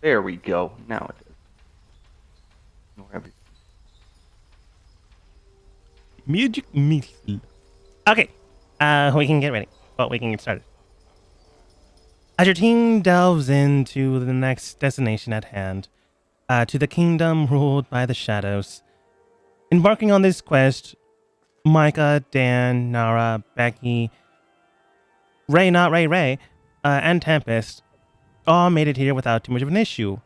There we go. Now it is. Ignore everything. Music missile. Okay, we can get ready. Well, we can get started. As your team delves into the next destination at hand, to the kingdom ruled by the shadows, embarking on this quest, Micah, Dan, Nara, Becky, Ray, not Ray, Ray, and Tempest all made it here without too much of an issue,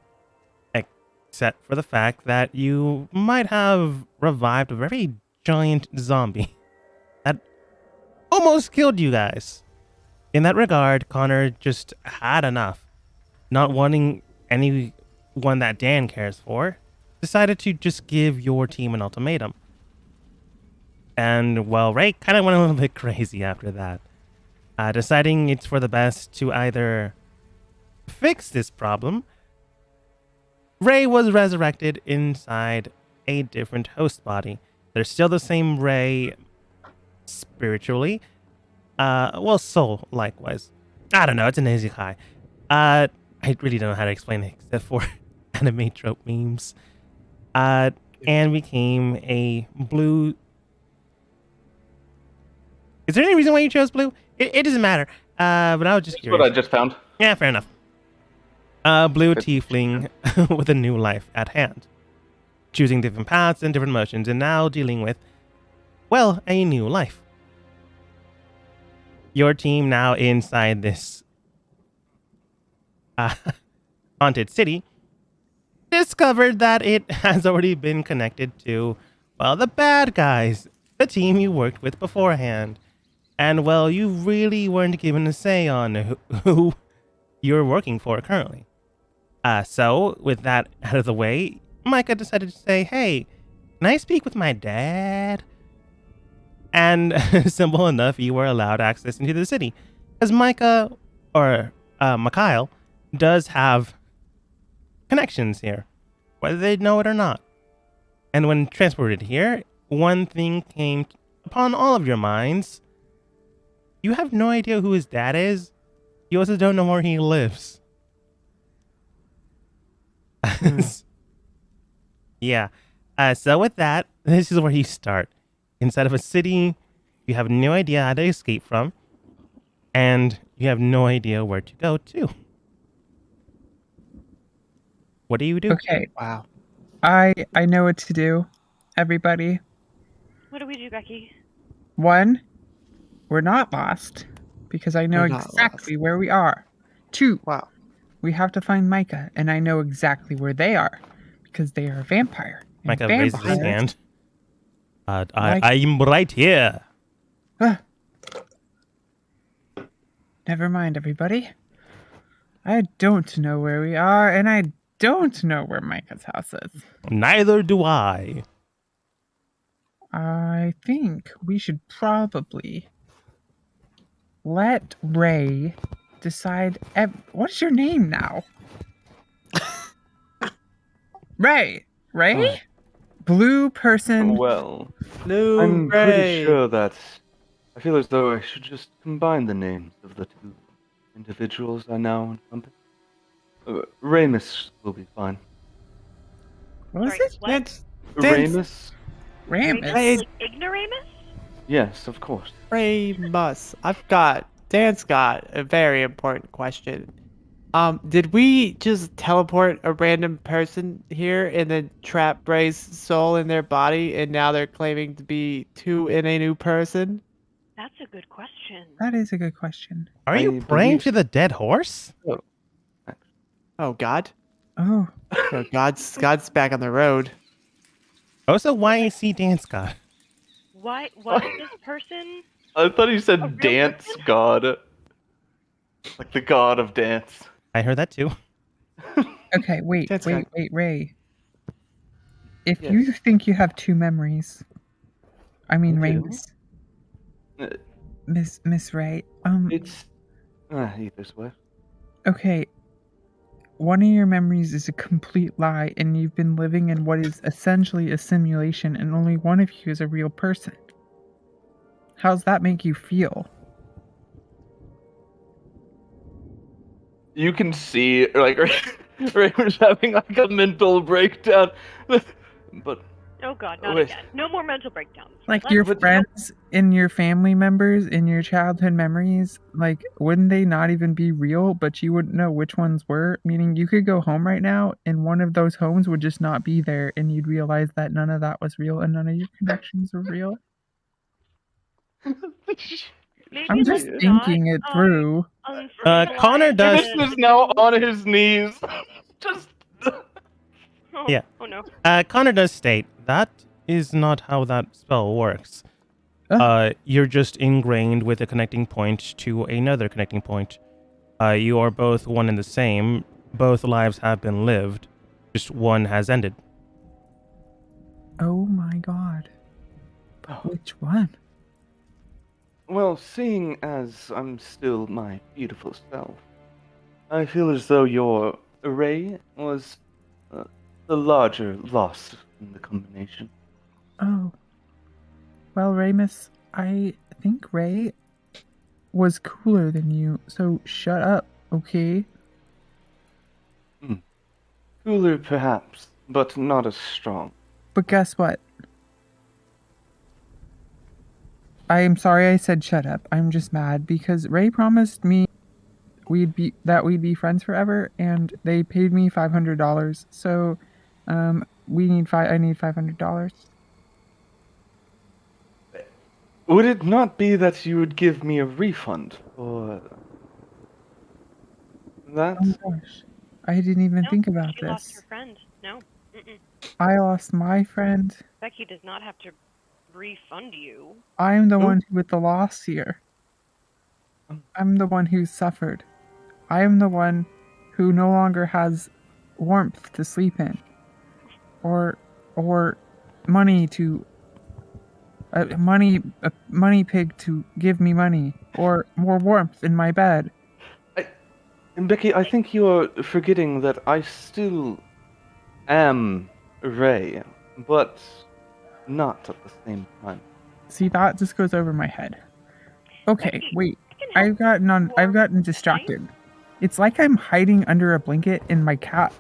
except for the fact that you might have revived a very giant zombie that almost killed you guys. In that regard, Connor just had enough. Not wanting anyone that Dan cares for, decided to just give your team an ultimatum. And, well, Ray kind of went a little bit crazy after that, deciding it's for the best to either fix this problem. Ray was resurrected inside a different host body. They're still the same Ray spiritually. Well, soul likewise. I don't know. It's an easy high. I really don't know how to explain it except for anime trope memes. And became a blue. Is there any reason why you chose blue? It doesn't matter. But I was just That's curious. what I just found. Yeah, fair enough. Blue tiefling with a new life at hand, choosing different paths and different motions, and now dealing with, well, a new life. Your team now inside this haunted city discovered that it has already been connected to, well, the bad guys, the team you worked with beforehand. And, well, you really weren't given a say on who you're working for currently. So, with that out of the way, Micah decided to say, hey, can I speak with my dad? And simple enough, you were allowed access into the city. Because Micah, or Mikhail, does have connections here, whether they know it or not. And when transported here, one thing came upon all of your minds. You have no idea who his dad is. You also don't know where he lives. Yeah. So with that, this is where you start. Inside of a city you have no idea how to escape from, and you have no idea where to go to. What do you do? Okay, Wow. I know what to do, everybody. What do we do, Becky? One, we're not lost because I know We're not exactly lost. where we are. Two, Wow. we have to find Micah, and I know exactly where they are because they are a vampire. And Micah raises his vampires- hand. I'm right here. Ah. Never mind, everybody. I don't know where we are, and I don't know where Micah's house is. Neither do I. I think we should probably let Ray decide. What's your name now? Ray. Ray? Oh. Blue person. Well, No, I'm Ray. pretty sure that I feel as though I should just combine the names of the two individuals I now encompass. Ramus will be fine. What was Sorry, it? what? That's Ramus? Ramus. Ray- Like ignoramus? Yes, of course. Ramus. Dan's got a very important question. Did we just teleport a random person here and then trap Ray's soul in their body, and now they're claiming to be two in a new person? That's a good question. That is a good question. Are you I praying believe to the dead horse? Oh God. Oh, Oh, God's back on the road. Also, why is he dance god? Why was this person? I thought you said A real dance person? god. Like the god of dance. I heard that too. okay. Wait, That's wait, Ray. If Yes. you think you have two memories, I mean, I do. Ramus, Uh, Miss Ray. It's either way. Okay. One of your memories is a complete lie, and you've been living in what is essentially a simulation, and only one of you is a real person. How's that make you feel? You can see, like, Ray was having like a mental breakdown. But Oh God, not Wait. again. No more mental breakdowns. Like Let's- your But- friends and your family members in your childhood memories, like wouldn't they not even be real, but you wouldn't know which ones were? Meaning you could go home right now and one of those homes would just not be there and you'd realize that none of that was real and none of your connections were real. Maybe I'm just let's thinking not, it through. Connor uncivilized does- Dennis is now on his knees. Just. Oh, Yeah. Oh no. Connor does state that is not how that spell works. Oh. You're just ingrained with a connecting point to another connecting point. You are both one and the same. Both lives have been lived. Just one has ended. Oh my god. Oh. Which one? Well, seeing as I'm still my beautiful self, I feel as though your Ray was the larger loss in the combination. Oh. Well, Ramus, I think Ray was cooler than you, so shut up, okay? Cooler, perhaps, but not as strong. But guess what? I am sorry I said shut up. I'm just mad because Ray promised me we'd be friends forever, and they paid me $500. So, I need $500. Would it not be that you would give me a refund for that? Oh my gosh, I didn't even No, think about she lost this. her friend. No. Mm-mm. I lost my friend. Becky does not have to refund you. I'm the Who? one with the loss here. I'm the one who suffered. I am the one who no longer has warmth to sleep in, or money to a money pig to give me money, or more warmth in my bed. And Becky, I think you are forgetting that I still am Ray, but not at the same time. See, that just goes over my head. Okay, Becky, wait. I can help. I've gotten distracted. It's like I'm hiding under a blanket and my cat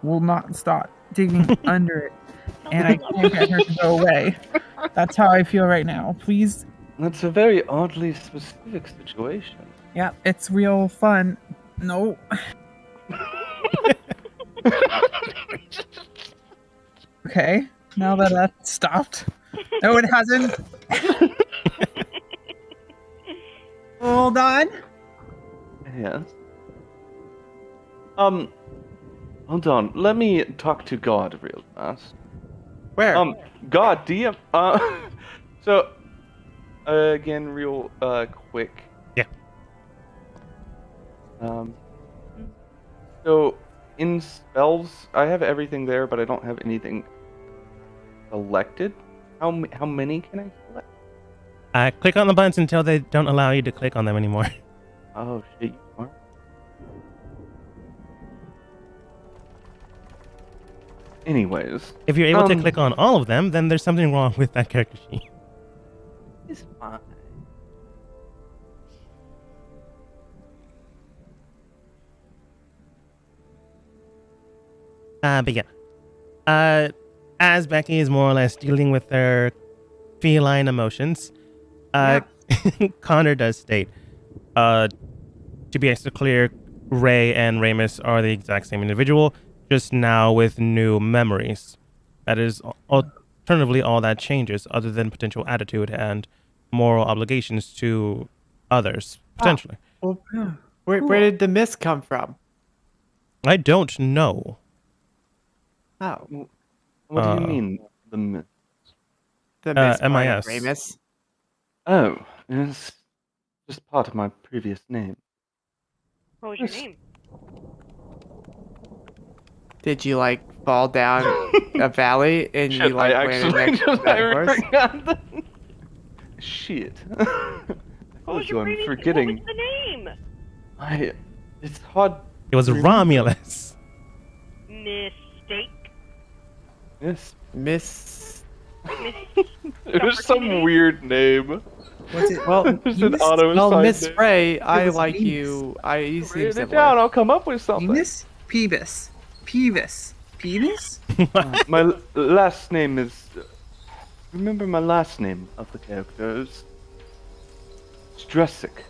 will not stop digging under it, and I can't get her to go away. That's how I feel right now. Please, That's a very oddly specific situation. yeah, it's real fun. No. Okay, now that that stopped. No, it hasn't. Hold on. Yes. Hold on. Let me talk to God real fast. Where? God, do you, so, again, real, quick. Yeah. So, in spells, I have everything there, but I don't have anything selected. How many can I select? Click on the buttons until they don't allow you to click on them anymore. Oh, shit, you are. Anyways, If you're able to Um, click on all of them, then there's something wrong with that character sheet. it's fine. But yeah. As Becky is more or less dealing with her feline emotions, Connor does state, to be extra clear, Ray and Ramus are the exact same individual, just now with new memories. That is alternatively all that changes, other than potential attitude and moral obligations to others, potentially. Well, where did the mist come from? I don't know. Oh, What do you mean, the myth? the mist. part of MIS. Ramus. Oh, it's just part of my previous name. What was your Yes. name? Did you like fall down a valley and you Shit, like I landed actually next to just that I horse? forgot that. Shit. What was your I'm previous? forgetting. What was the name? It's hard. It was Romulus. Mistake. Yes. Miss. It was some Opportunity? weird name. Was it? Well, There's an Venus? auto well, assigned Miss name. Ray, I was like Venus. you. You seem Write it similar. down. I'll come up with something. Venus? Peevis. Peevis. Penis? My last name is. Remember my last name of the characters? Stressic.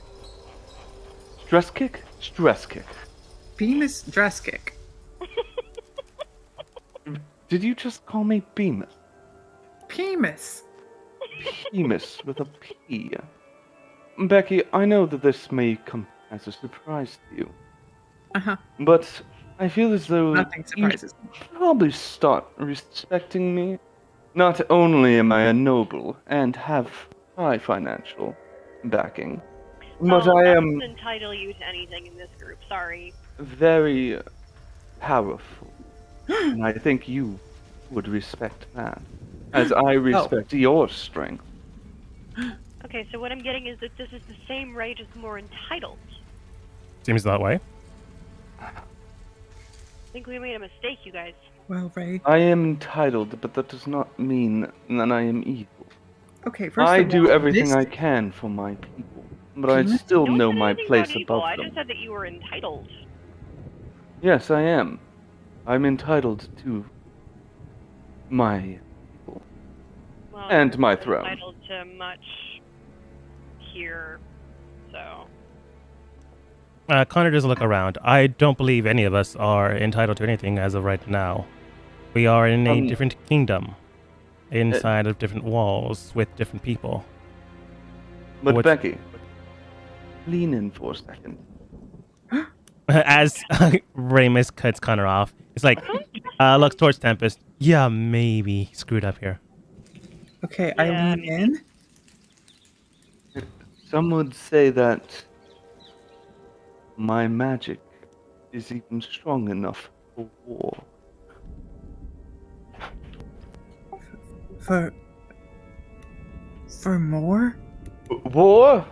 Stresskick? Stresskick. Penis dress kick. Did you just call me Bemis? Penis. Bemis with a P. Becky, I know that this may come as a surprise to you, Uh-huh. but I feel as though Nothing surprises me. you probably start respecting me. Not only am I a noble and have high financial backing, but Oh, I that am doesn't entitle you to anything in this group. Sorry. very powerful. And I think you would respect that, as I respect your strength. Okay, so what I'm getting is that this is the same Ray, just more entitled. Seems that way. I think we made a mistake, you guys. Well, Ray. I am entitled, but that does not mean that I am evil. Okay, first I of do all, everything this- I can for my people, but I Penis? still No one know said my anything place about evil. above I them. just said that you were entitled. Yes, I am. I'm entitled to my people. Well, And you're my not throne. entitled to much here, so. Connor does look around. I don't believe any of us are entitled to anything as of right now. We are in a different kingdom, inside of different walls with different people. But What's- Becky, lean in for a second. As Ramus cuts Connor off, it's like, looks towards Tempest. Yeah, maybe he screwed up here. Okay, I Yeah, lean in. Some would say that my magic is even strong enough for war. For more? War?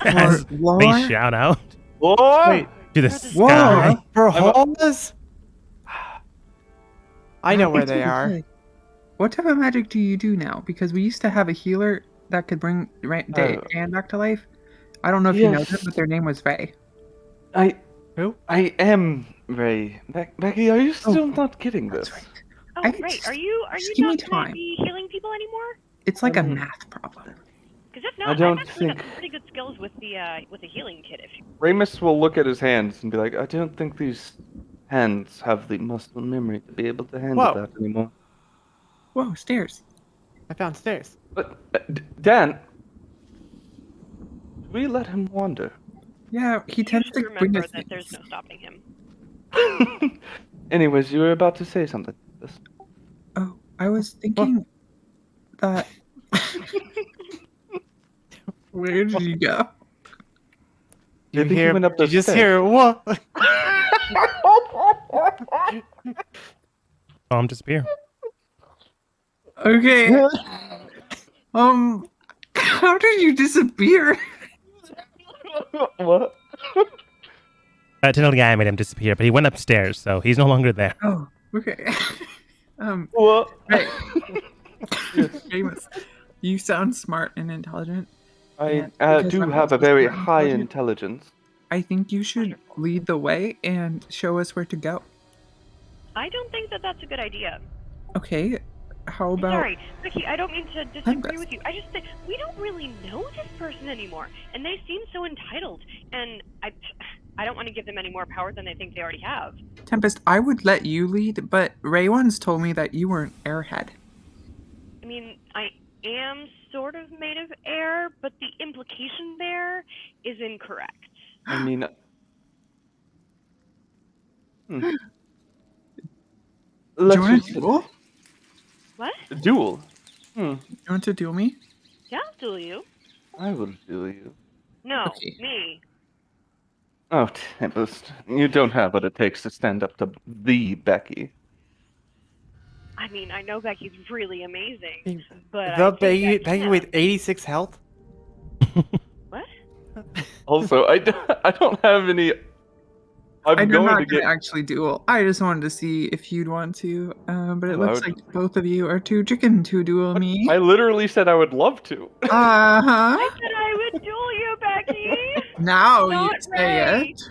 As For war? they shout out War? Wait, to the For the sky. for I'm a- homeless? I know where they are. Okay. What type of magic do you do now? Because we used to have a healer that could bring Dan back to life. I don't know if you know Yes. them, but their name was Ray. Who? I am Ray. Becky, are you still not getting this? That's right. Oh, I- right. just- Are you just give me not going time. to be healing people anymore? It's like a Um, math problem. Because if I not, don't I've actually got think- some pretty good skills with the healing kit. If you... Ramus will look at his hands and be like, I don't think these hands have the muscle memory to be able to handle Whoa. that anymore. Whoa, stairs. I found stairs. But, Dan, should we let him wander? Yeah, he You tends should to bring remember us that there's things. no stopping him. Anyways, you were about to say something. Oh, I was thinking that. Where did you go? I think he went up You the just stairs. hear what? Disappear. Okay. How did you disappear? What? Tell the guy made him disappear, but he went upstairs, so he's no longer there. Oh, okay. What? Right. Famous. You sound smart and intelligent. I Yeah, because do I'm have a also very smart and high intelligent. intelligence. I think you should lead the way and show us where to go. I don't think that that's a good idea. Okay. How about? Sorry, Vicky, I don't mean to disagree Tempest. with you. I just think we don't really know this person anymore, and they seem so entitled. And I don't want to give them any more power than they think they already have. Tempest, I would let you lead, but Ray once told me that you were an airhead. I mean, I am sort of made of air, but the implication there is incorrect. I mean, Do you let's want just to duel? What? duel. You want to duel me? Yeah, I'll duel you. I will duel you. No, Okay. me. Oh, Tempest, you don't have what it takes to stand up to the Becky. I mean, I know Becky's really amazing, but The I think I Peggy can. with 86 health? What? Also, I don't have any. I'm I'm going not to gonna get. actually duel. I just wanted to see if you'd want to, but it Oh, I looks would- like both of you are too chicken to duel me. I literally said I would love to. Uh-huh. I said I would duel you, Becky. Now you Not say Ray. it.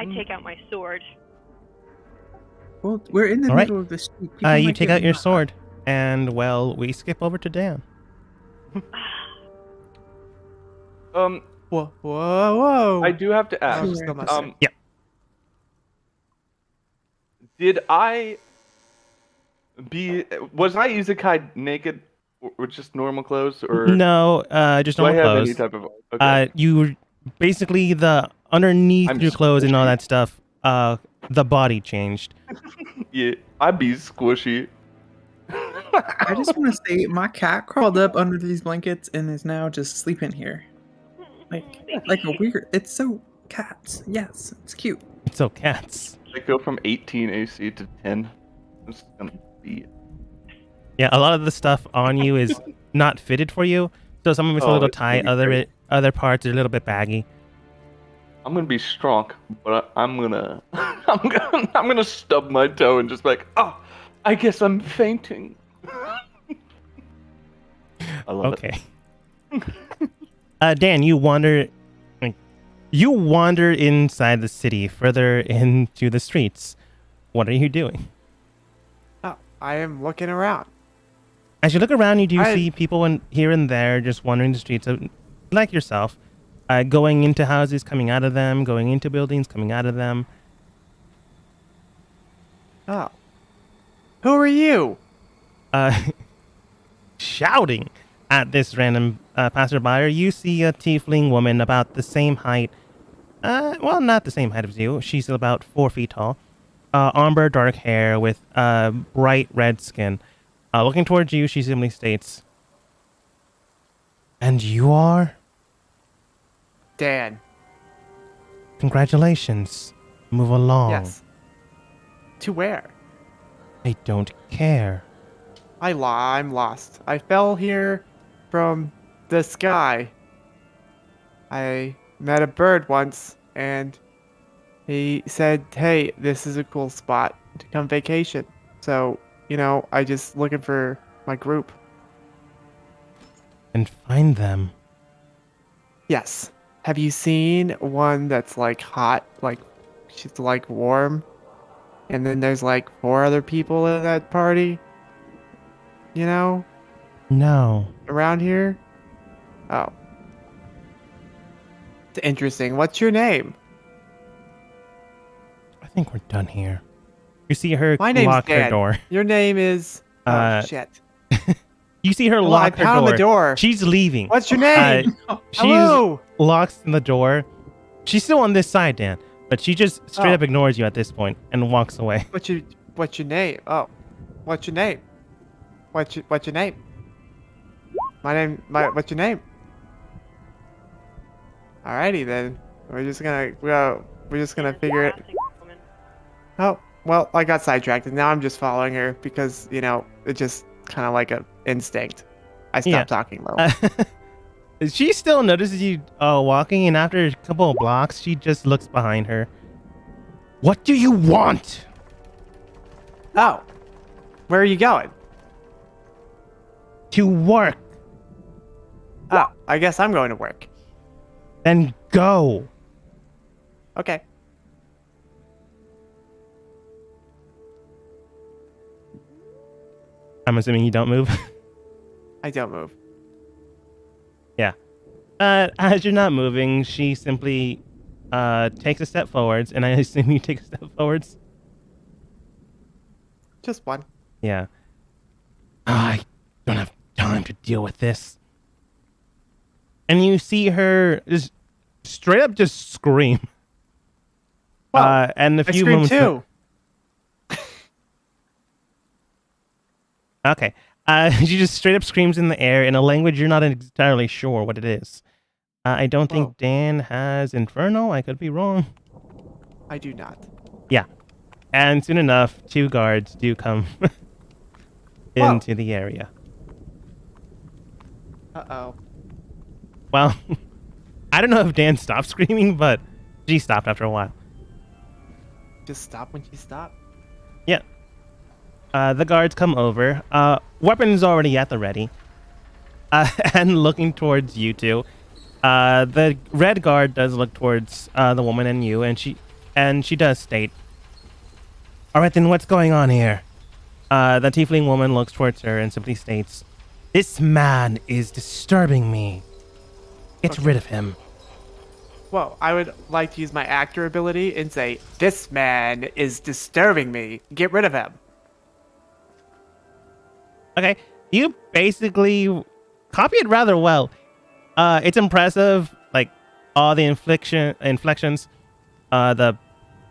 I take out my sword. Well, we're in the All right. middle of the street. People You might take get out your mad. sword, and well, we skip over to Dan. Um, Whoa, whoa, whoa. I do have to ask. Sure. Still mustard. Did I was I Isekai naked or just normal clothes or No, just do I normal have any clothes. type of okay. You were basically the underneath I'm your clothes and all squishy. that stuff. The body changed. Yeah, I'd be squishy. I just want to say, my cat crawled up under these blankets and is now just sleeping here. Like a weird. It's so cats. Yes, it's cute. It's so cats. I go from 18 AC to 10. It's gonna be Yeah, a lot of the stuff on you is not fitted for you. So some of it's a Oh, little it's tight. gonna be great. Other parts are a little bit baggy. I'm gonna be strong, but I'm gonna I'm gonna stub my toe and just be like, oh, I guess I'm fainting. I love it. Okay. Dan, you wander inside the city, further into the streets. What are you doing? Oh, I am looking around. As you look around, you do I- see people here and there just wandering the streets, like yourself, going into houses, coming out of them, going into buildings, coming out of them. Oh. Who are you? Shouting at this random passerby, you see a tiefling woman about the same height. Well, not the same height as you. She's about 4 feet tall. Amber dark hair with bright red skin. Looking towards you, she simply states, "And you are? Dan. Congratulations. Move along. Yes. To where? I don't care." I'm lost. I fell here from the sky. I met a bird once, and he said, "Hey, this is a cool spot to come vacation." So, I just looking for my group. And find them. Yes. Have you seen one that's like hot, like she's like warm, and then there's like 4 other people in that party? No. Around here? Oh. It's interesting. What's your name? I think we're done here. You see her My name's lock her Dan. door. Your name is. Oh, shit. You see her Hello, I lock her pound door. the door. She's leaving. What's your name? She's Hello. locks the door. She's still on this side, Dan, but she just straight Oh. up ignores you at this point and walks away. What's your name? Oh. What's your name? What's your name? What's your name? Alrighty then. We're just gonna figure it. Woman. Oh, well, I got sidetracked and now I'm just following her because, it's just kind of like a instinct. I stopped Yeah. talking though. She still notices you walking, and after a couple of blocks, she just looks behind her. What do you want? Oh. Where are you going? To work. Oh, I guess I'm going to work. Then go. Okay. I'm assuming you don't move. I don't move. Yeah. As you're not moving, she simply takes a step forwards, and I assume you take a step forwards. Just one. Yeah. I don't have time to deal with this. And you see her just straight up just scream. Well, and a I few scream moments. too. Okay. She just straight up screams in the air in a language you're not entirely sure what it is. I don't think Whoa. Dan has Inferno. I could be wrong. I do not. Yeah. And soon enough, 2 guards do come into the area. Uh-oh. Well, I don't know if Dan stopped screaming, but she stopped after a while. Just stop when you stop. Yeah. The guards come over. Weapons already at the ready. And looking towards you two. The red guard does look towards the woman and you, and she And she does state, all right, then what's going on here? The tiefling woman looks towards her and simply states, this man is disturbing me. Get rid of him. Well, I would like to use my actor ability and say, this man is disturbing me. Get rid of him. Okay, you basically copy it rather well. It's impressive, like all the inflections, the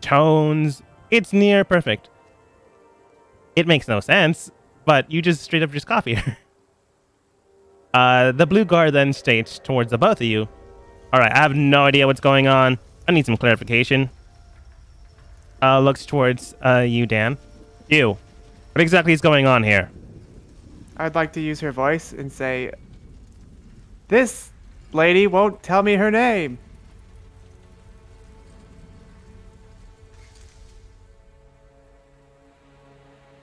tones. It's near perfect. It makes no sense, but you just straight up just copy her. The blue guard then states towards the both of you, all right, I have no idea what's going on. I need some clarification. Looks towards you, Dan. You, what exactly is going on here? I'd like to use her voice and say, this lady won't tell me her name.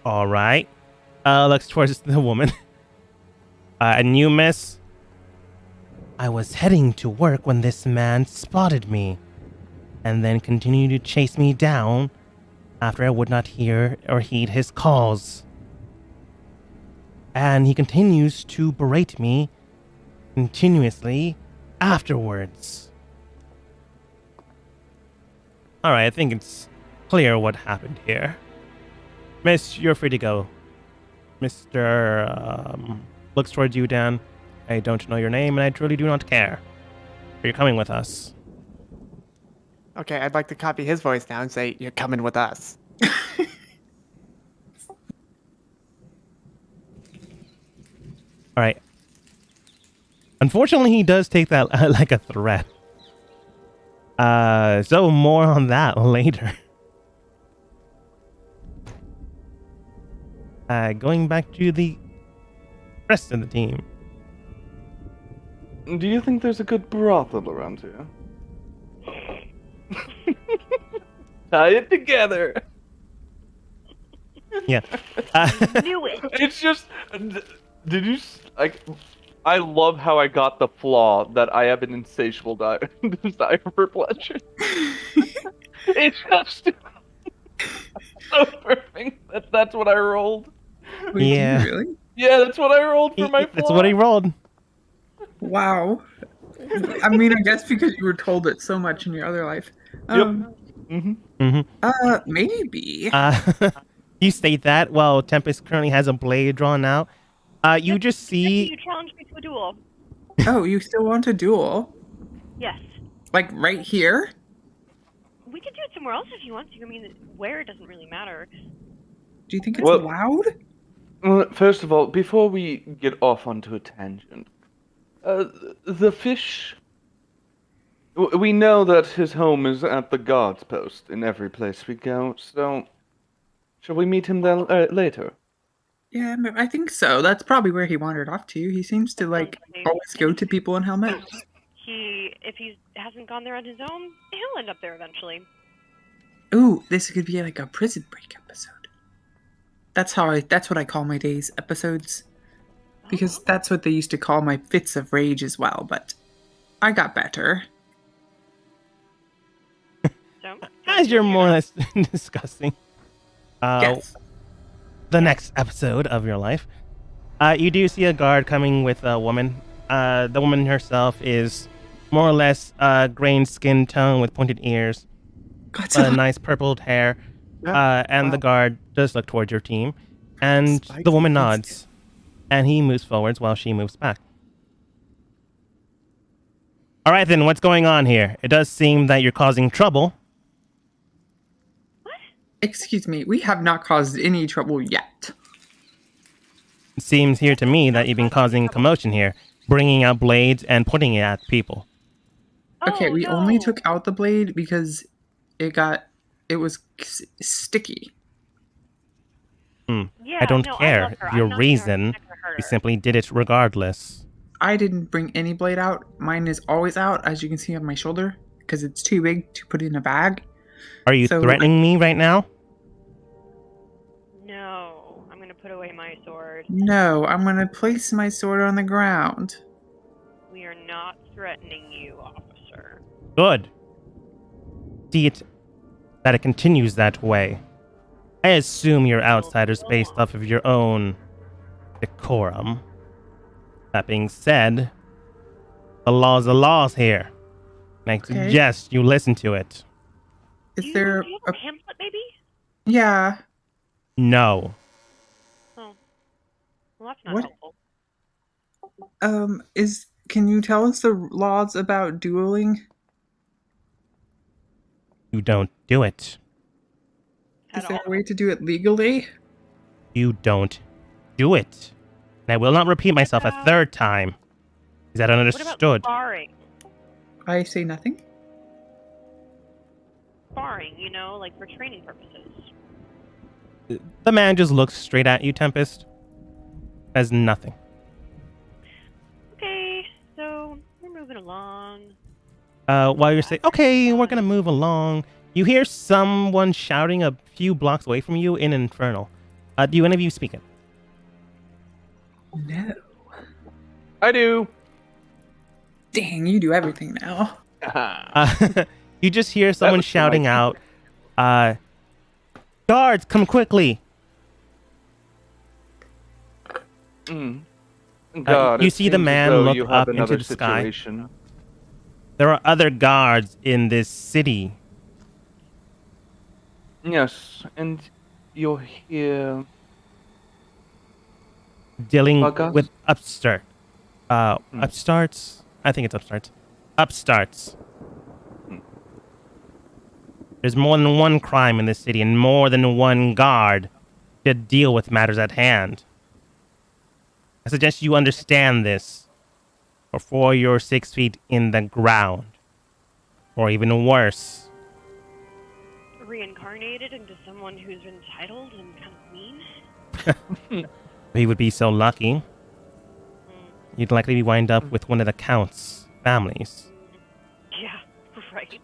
All right. Looks towards the woman. And you, miss? I was heading to work when this man spotted me, and then continued to chase me down after I would not hear or heed his calls. And he continues to berate me continuously afterwards. All right, I think it's clear what happened here. Miss, you're free to go. Mr. Looks towards you, Dan. I don't know your name, and I truly do not care. You're coming with us. Okay, I'd like to copy his voice now and say, you're coming with us. All right. Unfortunately, he does take that like a threat. So more on that later. Going back to the rest of the team. Do you think there's a good brothel around here? Tie it together. Yeah. Knew it. It's just, did you like? I love how I got the flaw that I have an insatiable desire for pleasure. It's just so perfect. That's what I rolled. Wait, Yeah. do you really? Yeah, that's what I rolled for my flaw. That's what he rolled. Wow. I mean, I guess because you were told it so much in your other life. Mm-hmm. Maybe. You state that. Well, Tempest currently has a blade drawn out. You just see. You challenged me to a duel. Oh, you still want a duel? Yes. Like right here? We could do it somewhere else if you want to. I mean, where doesn't really matter. Do you think it's Well- allowed? Well, first of all, before we get off onto a tangent, the fish. We know that his home is at the guard's post in every place we go, so shall we meet him there later? Yeah, I think so. That's probably where he wandered off to. He seems to like always go to people in helmets. If he hasn't gone there on his own, he'll end up there eventually. Ooh, this could be like a prison break episode. That's what I call my days episodes. Because that's what they used to call my fits of rage as well, but I got better. So, As you're more or less discussing Yes. the next episode of your life, you do see a guard coming with a woman. The woman herself is more or less grain skin tone with pointed ears, nice purpled hair, and the guard does look towards your team, and Spikes the woman and nods, and he moves forwards while she moves back. All right, then, what's going on here? It does seem that you're causing trouble. Excuse me, we have not caused any trouble yet. It seems here to me that you've been causing commotion here, bringing out blades and putting it at people. Okay, Oh, we only no. took out the blade because it was sticky. Yeah, I don't no, care love her. your I'm not reason. gonna hurt We her. simply did it regardless. I didn't bring any blade out. Mine is always out, as you can see on my shoulder, because it's too big to put in a bag. Are you So, threatening me right now? No, I'm gonna put away my sword. No, I'm gonna place my sword on the ground. We are not threatening you, officer. Good. See it. that it continues that way. I assume you're outsiders based off of your own decorum. That being said, the law's the laws here. And I Okay. suggest you listen to it. Is there do you a have a pamphlet, maybe? yeah? No. Oh. Well, that's not What? helpful. Can you tell us the laws about dueling? You don't do it. Is At there all. a way to do it legally? You don't do it. And I will not repeat myself a third time. Is that What about understood? sparring? I say nothing. Sparring, you know, like for training purposes. The man just looks straight at you, Tempest. Says nothing. Okay, so we're moving along. While you're saying, okay, we're gonna move along, you hear someone shouting a few blocks away from you in Infernal. Do any of you speak it? No. I do. Dang, you do everything now. You just hear someone was shouting my- out, guards, come quickly. Mm. God, you it see the seems as man though look you have up into another the sky. situation. There are other guards in this city. Yes, and you're here. Dealing Buggers? with upstarts. I think it's upstarts. Upstarts. There's more than one crime in this city and more than one guard to deal with matters at hand. I suggest you understand this before you're 6 feet in the ground. Or even worse. Reincarnated into someone who's entitled and kind of mean. He would be so lucky. You'd likely wind up with one of the Count's families. Yeah, right.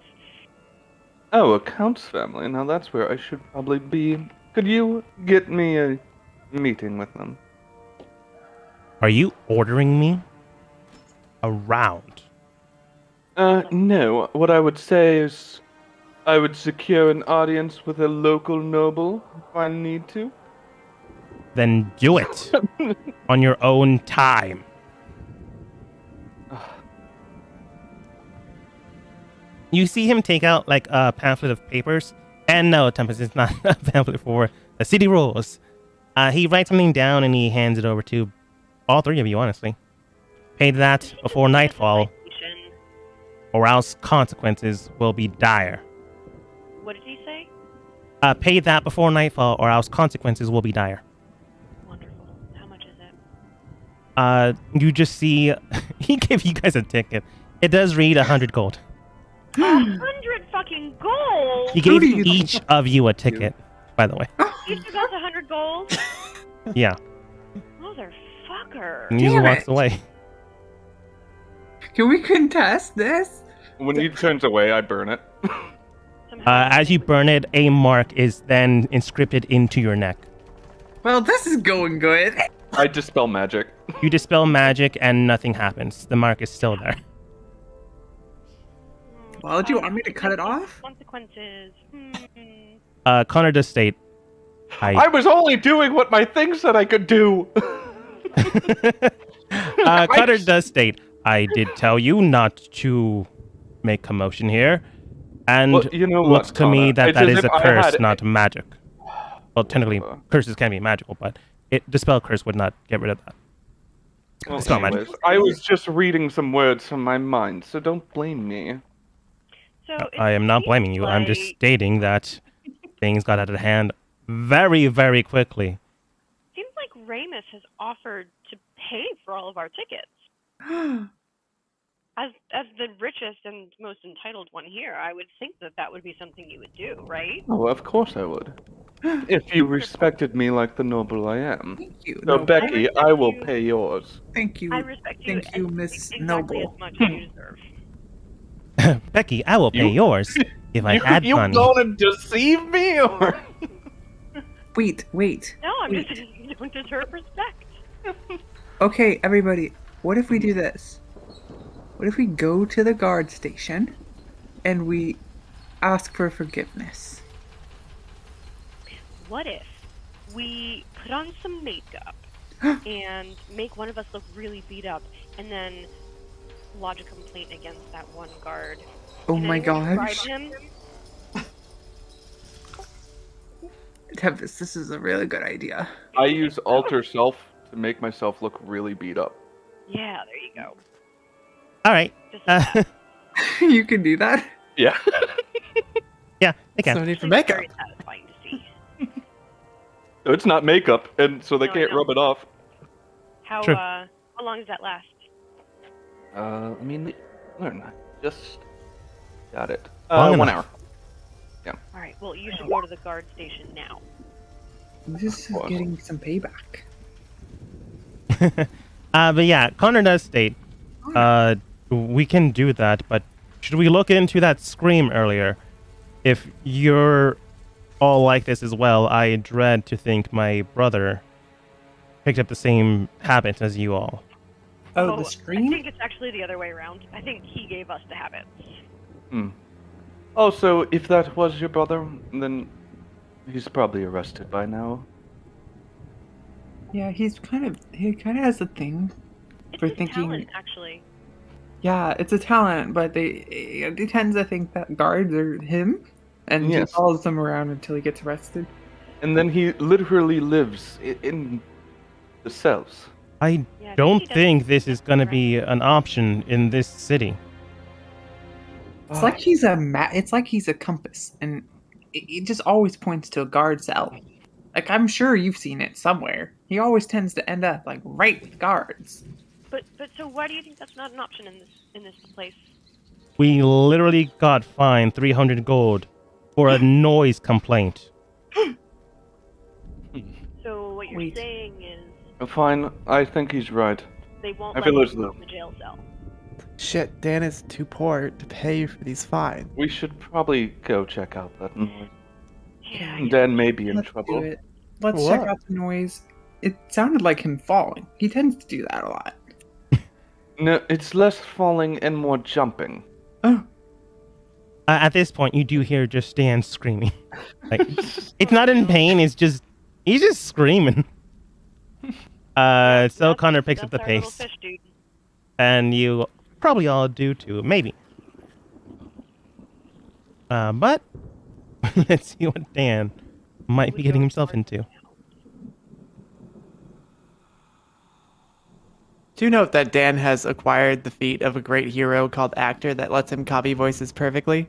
Oh, a Count's family. Now that's where I should probably be. Could you get me a meeting with them? Are you ordering me around? No. What I would say is I would secure an audience with a local noble if I need to. Then do it on your own time. You see him take out like a pamphlet of papers. And no, Tempest, it's not a pamphlet for the city rules. He writes something down and he hands it over to all three of you, honestly. Pay that before nightfall, or else consequences will be dire. What did he say? Pay that before nightfall, or else consequences will be dire. Wonderful. How much is it? You just see he gave you guys a ticket. It does read 100 gold. 100 fucking gold! He gave do you- each of you a ticket, by the way. Each of us 100 gold? Yeah, Motherfucker. and he just Damn walks it. away. Can we contest this? When he turns away, I burn it. Somehow As you burn it, a mark is then inscripted into your neck. Well, this is going good. I dispel magic. You dispel magic and nothing happens. The mark is still there. Well, do you want me to cut it off? Consequences. Connor does state, I was only doing what my thing said I could do. Cutter does state, I did tell you not to make commotion here. And Well, you know looks what, to me Connor? that It's that as is if a I curse, had- not magic. Well, technically, Uh. curses can be magical, but dispel curse would not get rid of that. Well, It's not magic. anyways, I was just reading some words from my mind, so don't blame me. So I am not blaming you. I'm just stating that things got out of hand very, very quickly. Seems like Ramus has offered to pay for all of our tickets. As the richest and most entitled one here, I would think that that would be something you would do, right? Oh, of course I would. If you respected me like the noble I am. Thank you. So, Noble. Becky, respect I will you. pay yours. Thank you. I respect you. Thank you, as- Miss exactly Noble. as much as you deserve. Becky, I will pay You- yours if I had you money. gonna deceive me, or? Wait. No, I'm Wait. just saying you don't deserve respect. Okay, everybody. What if we do this? What if we go to the guard station and we ask for forgiveness? what if we put on some makeup and make one of us look really beat up, and then lodge a complaint against that one guard? Oh Can my anyone gosh. describe him? Tempest, this is a really good idea. I use alter self to make myself look really beat up. Yeah, there you go. All right. Just like that. You can do that? Yeah. Yeah, they can. So need for Actually, makeup. Very satisfying to see. So it's not makeup, and so they No, I can't know. rub it off. How True. how long does that last? I mean, learn. Just got it. Long 1 enough. hour. All right. Well, you should go to the guard station now. This is course. getting some payback. But yeah, Connor does state, we can do that, but should we look into that scream earlier? If you're all like this as well, I dread to think my brother picked up the same habits as you all. Oh, I the think screen? it's actually the other way around. I think he gave us the habits. Oh, so if that was your brother, then he's probably arrested by now. Yeah, he kind of has a thing It's for his thinking. talent, actually. Yeah, it's a talent, but he tends to think that guards are him, and Yes. he follows them around until he gets arrested. And then he literally lives in the cells. I Yeah, I don't he does- think this is going to be an option in this city. It's like he's it's like he's a compass, and it just always points to a guard cell. Like, I'm sure you've seen it somewhere. He always tends to end up like right with guards. But so why do you think that's not an option in this place? We literally got fined 300 gold for a noise complaint. So what you're Wait. saying is Fine, I think he's right. they won't I let feel you as go though- in the jail cell. Shit, Dan is too poor to pay for these fines. We should probably go check out that noise. Yeah. Dan may be in Let's trouble. do it. Let's What? check out the noise. It sounded like him falling. He tends to do that a lot. No, it's less falling and more jumping. Oh, At this point, you do hear just Dan screaming. Like, it's not in pain, he's just screaming. So Connor picks up the That's our little pace. fish dude. And you probably all do too, maybe. But let's see what Dan might be We getting go himself towards into. Do note that Dan has acquired the feat of a great hero called Actor that lets him copy voices perfectly.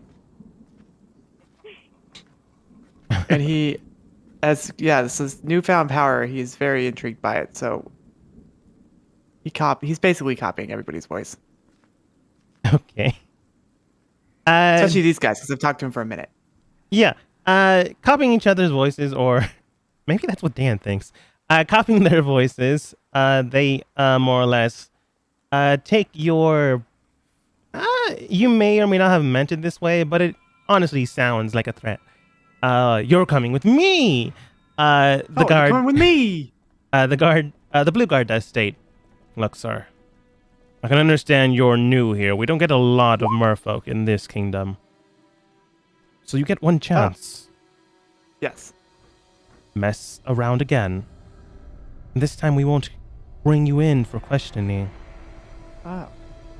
And this is newfound power. He's very intrigued by it. So he's basically copying everybody's voice, Okay. especially these guys, because I've talked to him for a minute. Yeah. Copying each other's voices, or maybe that's what Dan thinks. Copying their voices, they more or less take your. You may or may not have meant it this way, but it honestly sounds like a threat. You're coming with me. The guard. Come with me. The blue guard does state, "Look, sir, I can understand you're new here. We don't get a lot of merfolk in this kingdom. So you get one chance. Yes. Mess around again. This time we won't bring you in for questioning. Oh.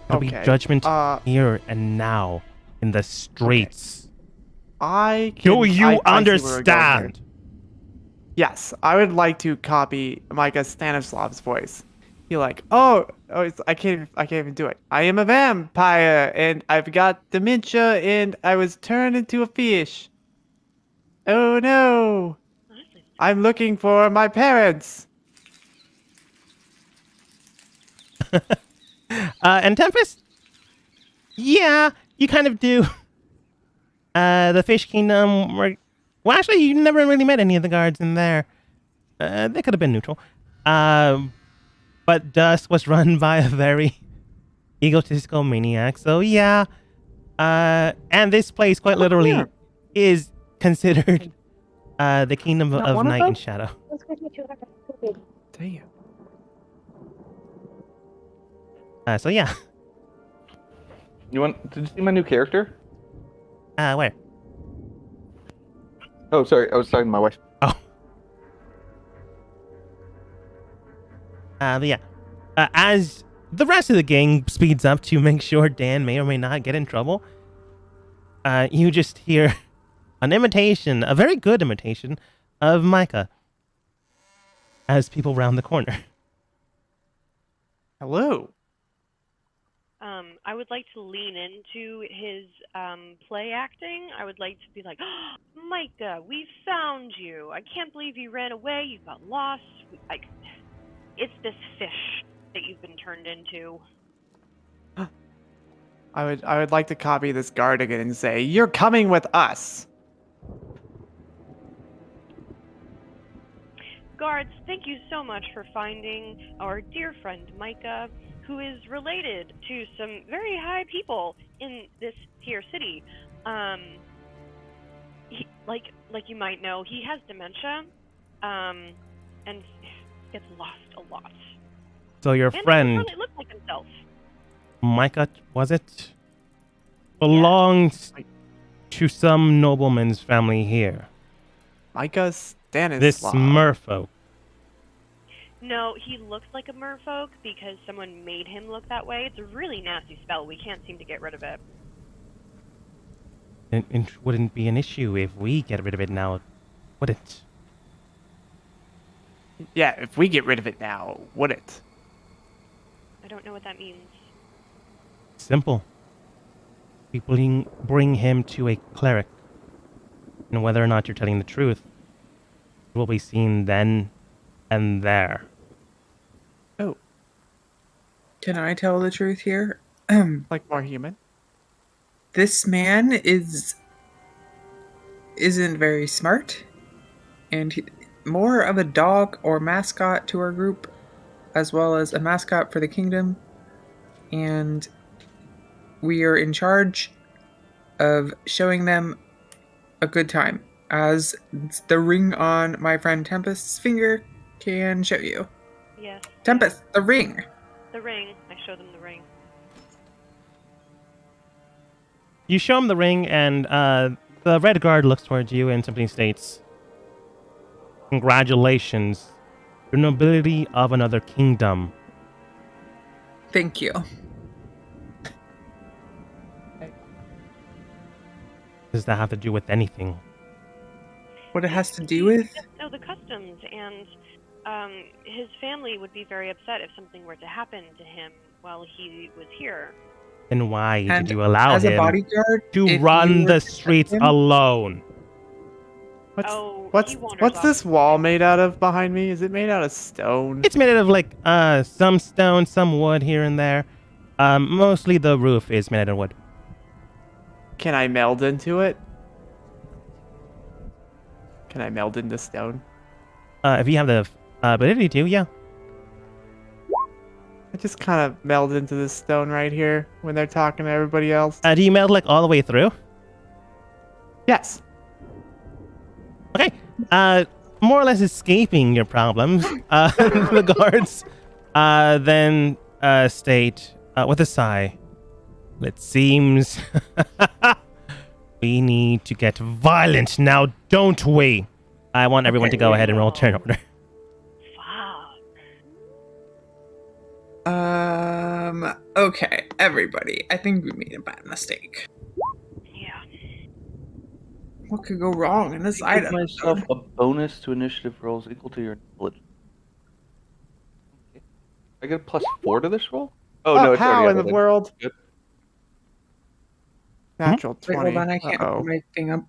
It'll be Okay. judgment Uh, here and now in the streets. I can, Do I you see where we're going here. understand? Yes, I would like to copy Micah Stanislav's voice. He like, oh, I can't even do it. I am a vampire, and I've got dementia, and I was turned into a fish. Oh no, Honestly, I'm looking for my parents. And Tempest? Yeah, you kind of do. The Fish Kingdom were... Well, actually, you never really met any of the guards in there. They could have been neutral. But Dusk was run by a very egotistical maniac, so yeah. And this place, quite literally, yeah. is considered the kingdom Not of one of Night them? and Shadow. Damn. So yeah. Did you see my new character? Where? Oh, sorry, I was talking to my wife. Oh. But yeah, as the rest of the gang speeds up to make sure Dan may or may not get in trouble, you just hear an imitation, a very good imitation, of Micah as people round the corner. Hello. I would like to lean into his play acting. I would like to be like, oh, Micah, we found you. I can't believe you ran away. You got lost. Like, it's this fish that you've been turned into. I would like to copy this Gardigan and say, "You're coming with us." Guards, thank you so much for finding our dear friend Micah, who is related to some very high people in this here city. Like you might know, he has dementia, and gets lost a lot. So your And friend, doesn't really look like himself. Micah, was it? Belongs to some nobleman's family here. Micah Stanislav. This merfolk. No, he looks like a merfolk because someone made him look that way. It's a really nasty spell. We can't seem to get rid of it. It wouldn't be an issue if we get rid of it now, would it? Yeah, if we get rid of it now, would it? I don't know what that means. Simple. We bring him to a cleric. And whether or not you're telling the truth will be seen then and there. Oh, Can I tell the truth here? like more human? This man isn't very smart, and more of a dog or mascot to our group, as well as a mascot for the kingdom. And we are in charge of showing them a good time, as the ring on my friend Tempest's finger can show you. Yes. Tempest, the ring! The ring. I show them the ring. You show him the ring, and the red guard looks towards you and simply states, "Congratulations, your nobility of another kingdom." Thank you. Does that have to do with anything? What it has to do with? Just know the customs, and his family would be very upset if something were to happen to him while he was here. Then why And did you allow as a him bodyguard, to if run you were the to touch streets him- alone? He wanders What's off. this wall made out of behind me? Is it made out of stone? It's made out of like some stone, some wood here and there. Mostly the roof is made out of wood. Can I meld into it? Can I meld into stone? If you have the ability to, yeah. I just kind of meld into this stone right here when they're talking to everybody else. Do you meld like all the way through? Yes. Okay. More or less escaping your problems. The guards then state with a sigh, "It seems we need to get violent now, don't we?" I want everyone to go ahead and roll turn order. Fuck. Okay, everybody. I think we made a bad mistake. Yeah. What could go wrong in this Give item? myself a bonus to initiative rolls equal to your intelligence. Okay. I get a +4 to this roll? Oh, no, it's how already in the added. world? Good. Natural Wait, 20. hold on, I can't Uh-oh. open my thing up.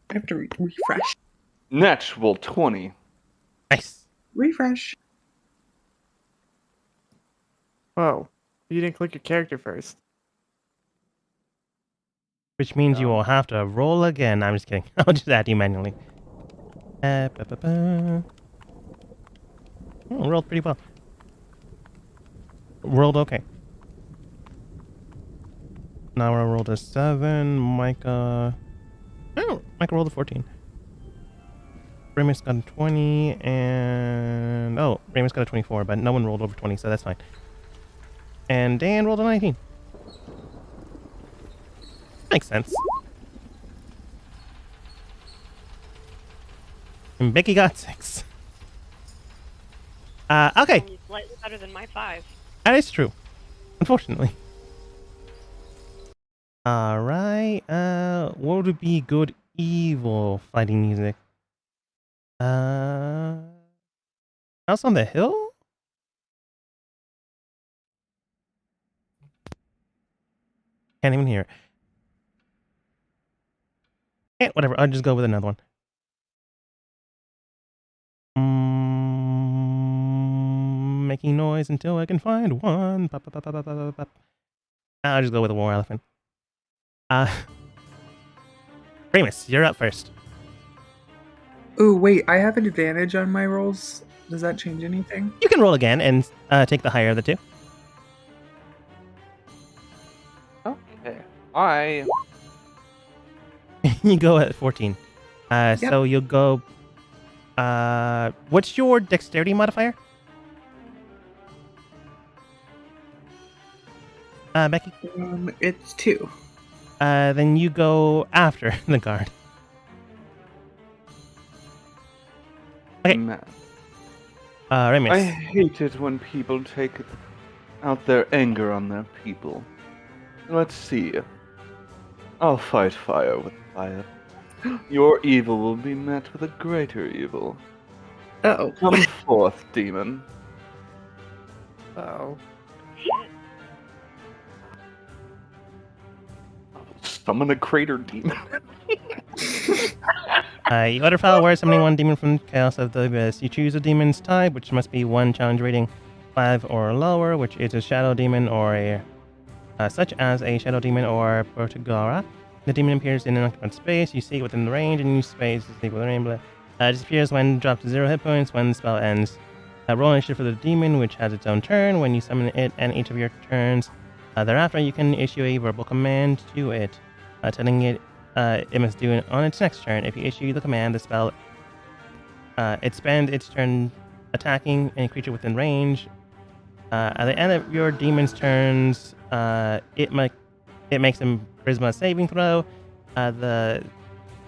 I have to refresh. Natural 20. Nice. Refresh. Whoa. You didn't click your character first. Which means you will have to roll again. I'm just kidding. I'll just add you manually. Oh, rolled pretty well. Rolled okay. Now I rolled a 7. Micah. Oh, Micah rolled a 14. Ramus got a 20, and Ramus got a 24, but no one rolled over 20, so that's fine. And Dan rolled a 19. Makes sense. And Becky got 6. Okay. Only slightly better than my 5. That is true. Unfortunately. Alright, what would be good evil fighting music? House on the Hill? Can't even hear it. Whatever, I'll just go with another one. Making noise until I can find one. Pop, pop, pop, pop, pop, pop, pop. I'll just go with a war elephant. Remus, you're up first. Ooh, wait, I have an advantage on my rolls. Does that change anything? You can roll again and take the higher of the two. Okay. I You go at 14. So you'll go. What's your dexterity modifier? Becky? It's 2. Then you go after the guard. Okay. Man, Remus. I hate it when people take out their anger on their people. Let's see. I'll fight fire with fire. Your evil will be met with a greater evil. Uh-oh. Come forth, demon. Oh. Shit. Summon a crater demon. You utter foul word, summoning one demon from Chaos of the Abyss. You choose a demon's type, which must be one challenge rating 5 or lower, which is a shadow demon or a such as a shadow demon or Protagora. The demon appears in an occupied space. You see it within the range, and use space is equal to rainbow. Disappears when dropped to 0 hit points when the spell ends. Roll initiative for the demon, which has its own turn. When you summon it and each of your turns thereafter, you can issue a verbal command to it, telling it it must do it on its next turn. If you issue the command, the spell it spends its turn attacking any creature within range. At the end of your demon's turns, it makes a charisma saving throw. The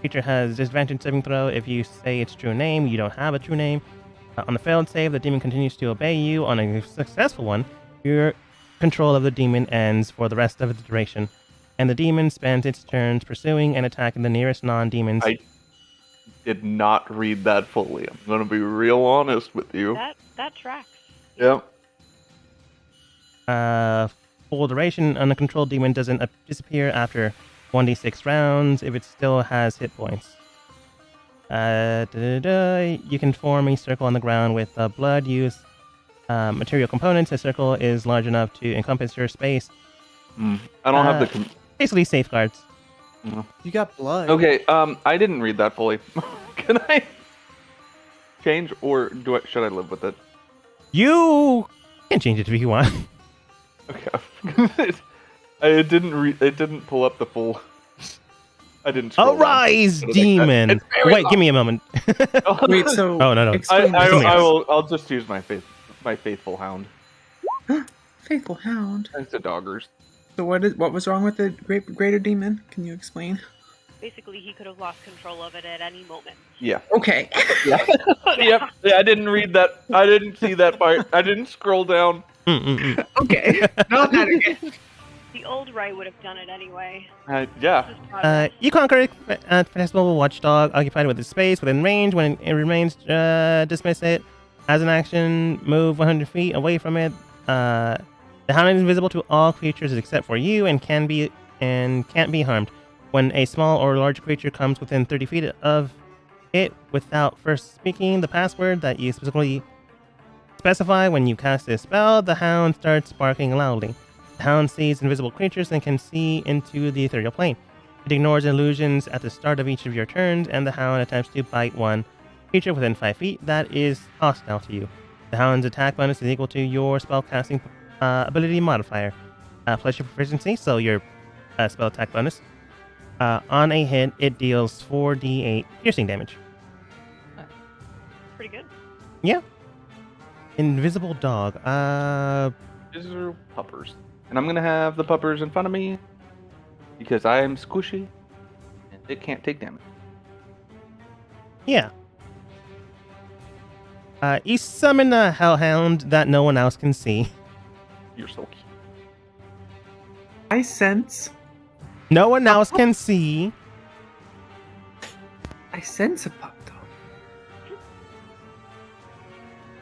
creature has disadvantage saving throw if you say its true name. You don't have a true name. On the failed save, the demon continues to obey you. On a successful one, your control of the demon ends for the rest of the duration, and the demon spends its turns pursuing and attacking the nearest non-demons. I did not read that fully. I'm gonna be real honest with you. That tracks. Yep. Full duration, uncontrolled demon doesn't disappear after 1d6 rounds if it still has hit points. You can form a circle on the ground with blood. Use material components. A circle is large enough to encompass your space. I don't have the. Basically, safeguards. You got blood. Okay. I didn't read that fully. Can I change, or should I live with it? You can change it if you want. Okay. It didn't pull up the full. I didn't. Scroll down. Arise, It's demon! very Wait, long. give me a moment. Wait, so Oh, no. explain this. I'll just use my faithful hound. Faithful Hound. Thanks to doggers. So what was wrong with the greater demon? Can you explain? Basically, he could have lost control of it at any moment. Yeah. Okay. Yeah. Yep. Yeah, I didn't read that. I didn't see that part. I didn't scroll down. Okay. Not that again. The old Ray would have done it anyway. Yeah. Just progress. You conquer a festival watchdog occupied with its space within range. When it remains, dismiss it. As an action, move 100 feet away from it. The hound is invisible to all creatures except for you and can't be harmed. When a small or large creature comes within 30 feet of it without first speaking the password that you specifically specify when you cast this spell, the hound starts barking loudly. The hound sees invisible creatures and can see into the ethereal plane. It ignores illusions at the start of each of your turns, and the hound attempts to bite one creature within 5 feet that is hostile to you. The hound's attack bonus is equal to your spellcasting ability modifier, plus your proficiency, so your spell attack bonus. On a hit, it deals 4d8 piercing damage. Pretty good. Yeah. Invisible dog. These are puppers. And I'm gonna have the puppers in front of me because I am squishy and it can't take damage. Yeah. You summon a hellhound that no one else can see. You're so cute. I sense. No one else can see. I sense a pup dog.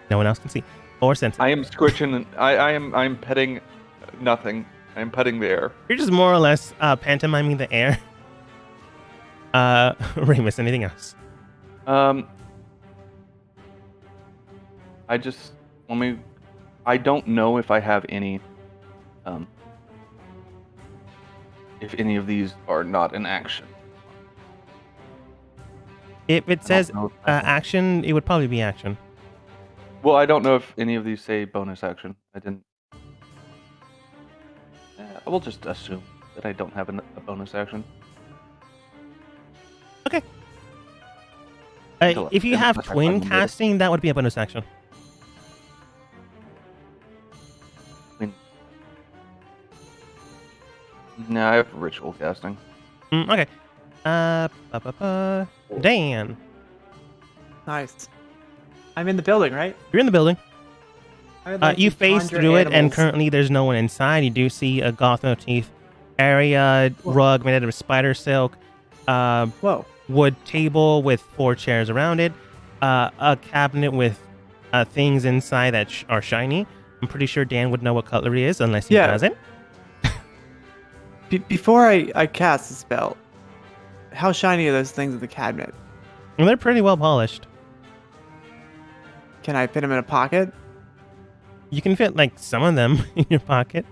No one else can see. Or sense it. I am squitching. And I'm petting nothing. I am petting the air. You're just more or less pantomiming the air. Remus, anything else? I just I don't know if I have any. If any of these are not in action. If it I don't says know if I have- action, it would probably be action. Well, I don't know if any of these say bonus action. I didn't. I will just assume that I don't have a bonus action. Okay. Until- If you have unless I twin find them later. casting, that would be a bonus action. No, I have ritual casting. Okay. Dan, Nice. I'm in the building, right? you're in the building. I would like You to face conjure through it, and animals. currently there's no one inside. You do see a goth motif area, rug made out of spider silk, Whoa. wood table with 4 chairs around it, a cabinet with things inside that are shiny. I'm pretty sure Dan would know what cutlery is, unless he Yeah. doesn't. Before I cast the spell, how shiny are those things in the cabinet? And they're pretty well polished. Can I fit them in a pocket? You can fit like some of them in your pocket.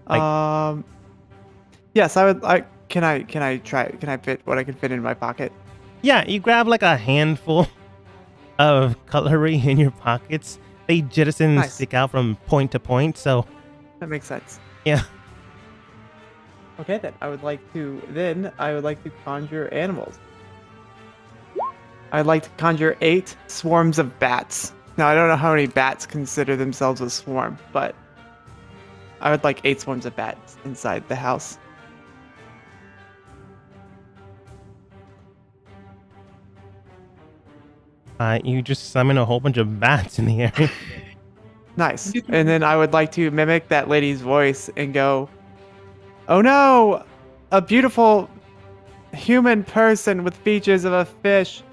Like- Yes, I would. Can I try? Can I fit what I can fit in my pocket? Yeah, you grab like a handful of cutlery in your pockets. They jettison Nice. stick out from point to point, so That makes sense. yeah. Okay, then I would like to conjure animals. I'd like to conjure 8 swarms of bats. Now I don't know how many bats consider themselves a swarm, but I would like 8 swarms of bats inside the house. You just summon a whole bunch of bats in the area. Nice. And then I would like to mimic that lady's voice and go, "Oh no! A beautiful human person with features of a fish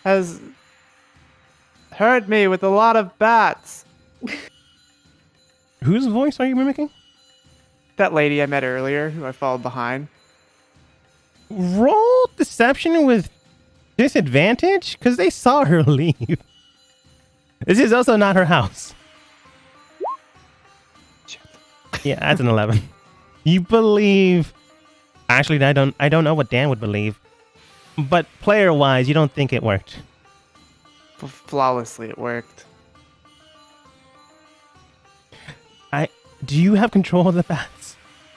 has hurt me with a lot of bats." Whose voice are you mimicking? That lady I met earlier, who I followed behind. Roll deception with disadvantage, because they saw her leave. This is also not her house. Shit. Yeah, that's an 11. You believe. Actually, I don't know what Dan would believe. But player-wise, you don't think it worked. Flawlessly, it worked. Do you have control of the bats?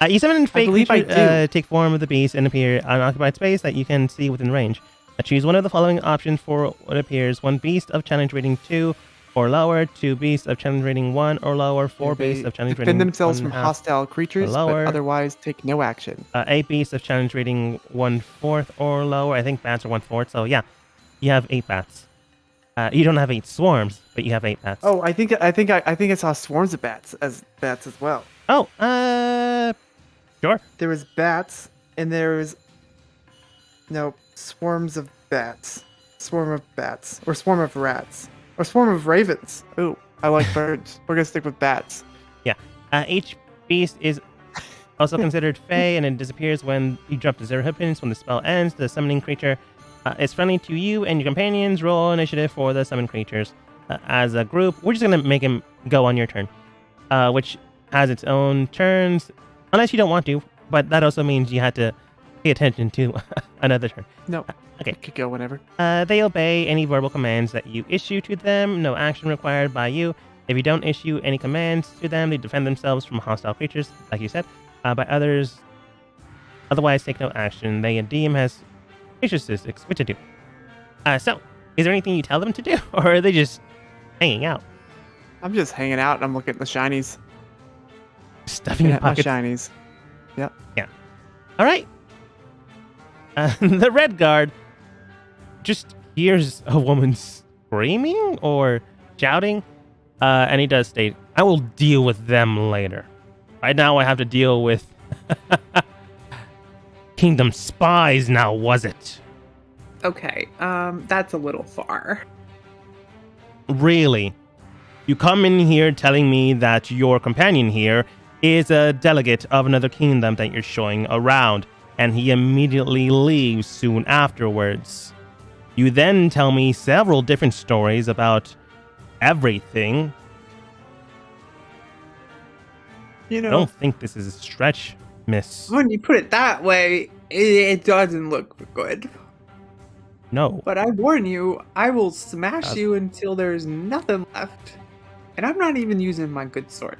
You summon fake believe I creature, do. take form of the beast and appear on occupied space that you can see within range. Choose one of the following options for what appears: 1 beast of challenge rating 2 or lower, 2 beasts of challenge rating 1 or lower, 4 They beasts of challenge defend rating themselves 1 from half, hostile creatures, lower. but otherwise take no action. 8 beasts of challenge rating 1/4 or lower. I think bats are 1/4, so yeah, you have 8 bats. You don't have 8 swarms, but you have 8 bats. Oh, I think I saw swarms of bats as well. Oh, sure. There was bats, and there was swarms of bats, swarm of bats, or swarm of rats, or swarm of ravens. Ooh, I like birds. We're gonna stick with bats. Each beast is also considered fey, and it disappears when you drop the 0 hit points. When the spell ends, the summoning creature is friendly to you and your companions. Roll initiative for the summoned creatures. As a group, we're just going to make him go on your turn, which has its own turns, unless you don't want to, but that also means you had to pay attention to another turn. No, Okay. it could go whenever. They obey any verbal commands that you issue to them. No action required by you. If you don't issue any commands to them, they defend themselves from hostile creatures, like you said, by others. Otherwise, take no action. The DM has creature statistics, which I do. So, is there anything you tell them to do, or are they just hanging out, I'm just hanging out and I'm looking at the shinies. stuffing your Looking at my pockets? shinies. All right. The red guard just hears a woman screaming or shouting, and he does state, "I will deal with them later. Right now, I have to deal with Kingdom spies. Now, was it Okay, that's a little far. really? You come in here telling me that your companion here is a delegate of another kingdom that you're showing around, and he immediately leaves soon afterwards. You then tell me several different stories about everything. You I know, don't think this is a stretch, miss. when you put it that way, it doesn't look good. No. But I warn you, I will smash Uh, you until there's nothing left. And I'm not even using my good sword.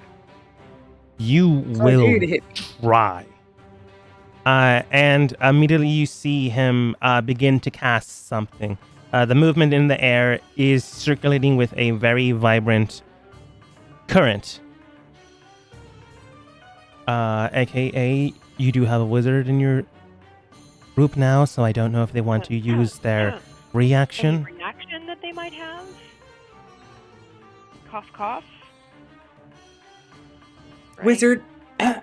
You So I will dare you to hit me. try. And immediately you see him begin to cast something. The movement in the air is circulating with a very vibrant current. AKA, you do have a wizard in your group now, so I don't know if they want to use their Any reaction. reaction that they might have? Cough, cough. Right. Wizard,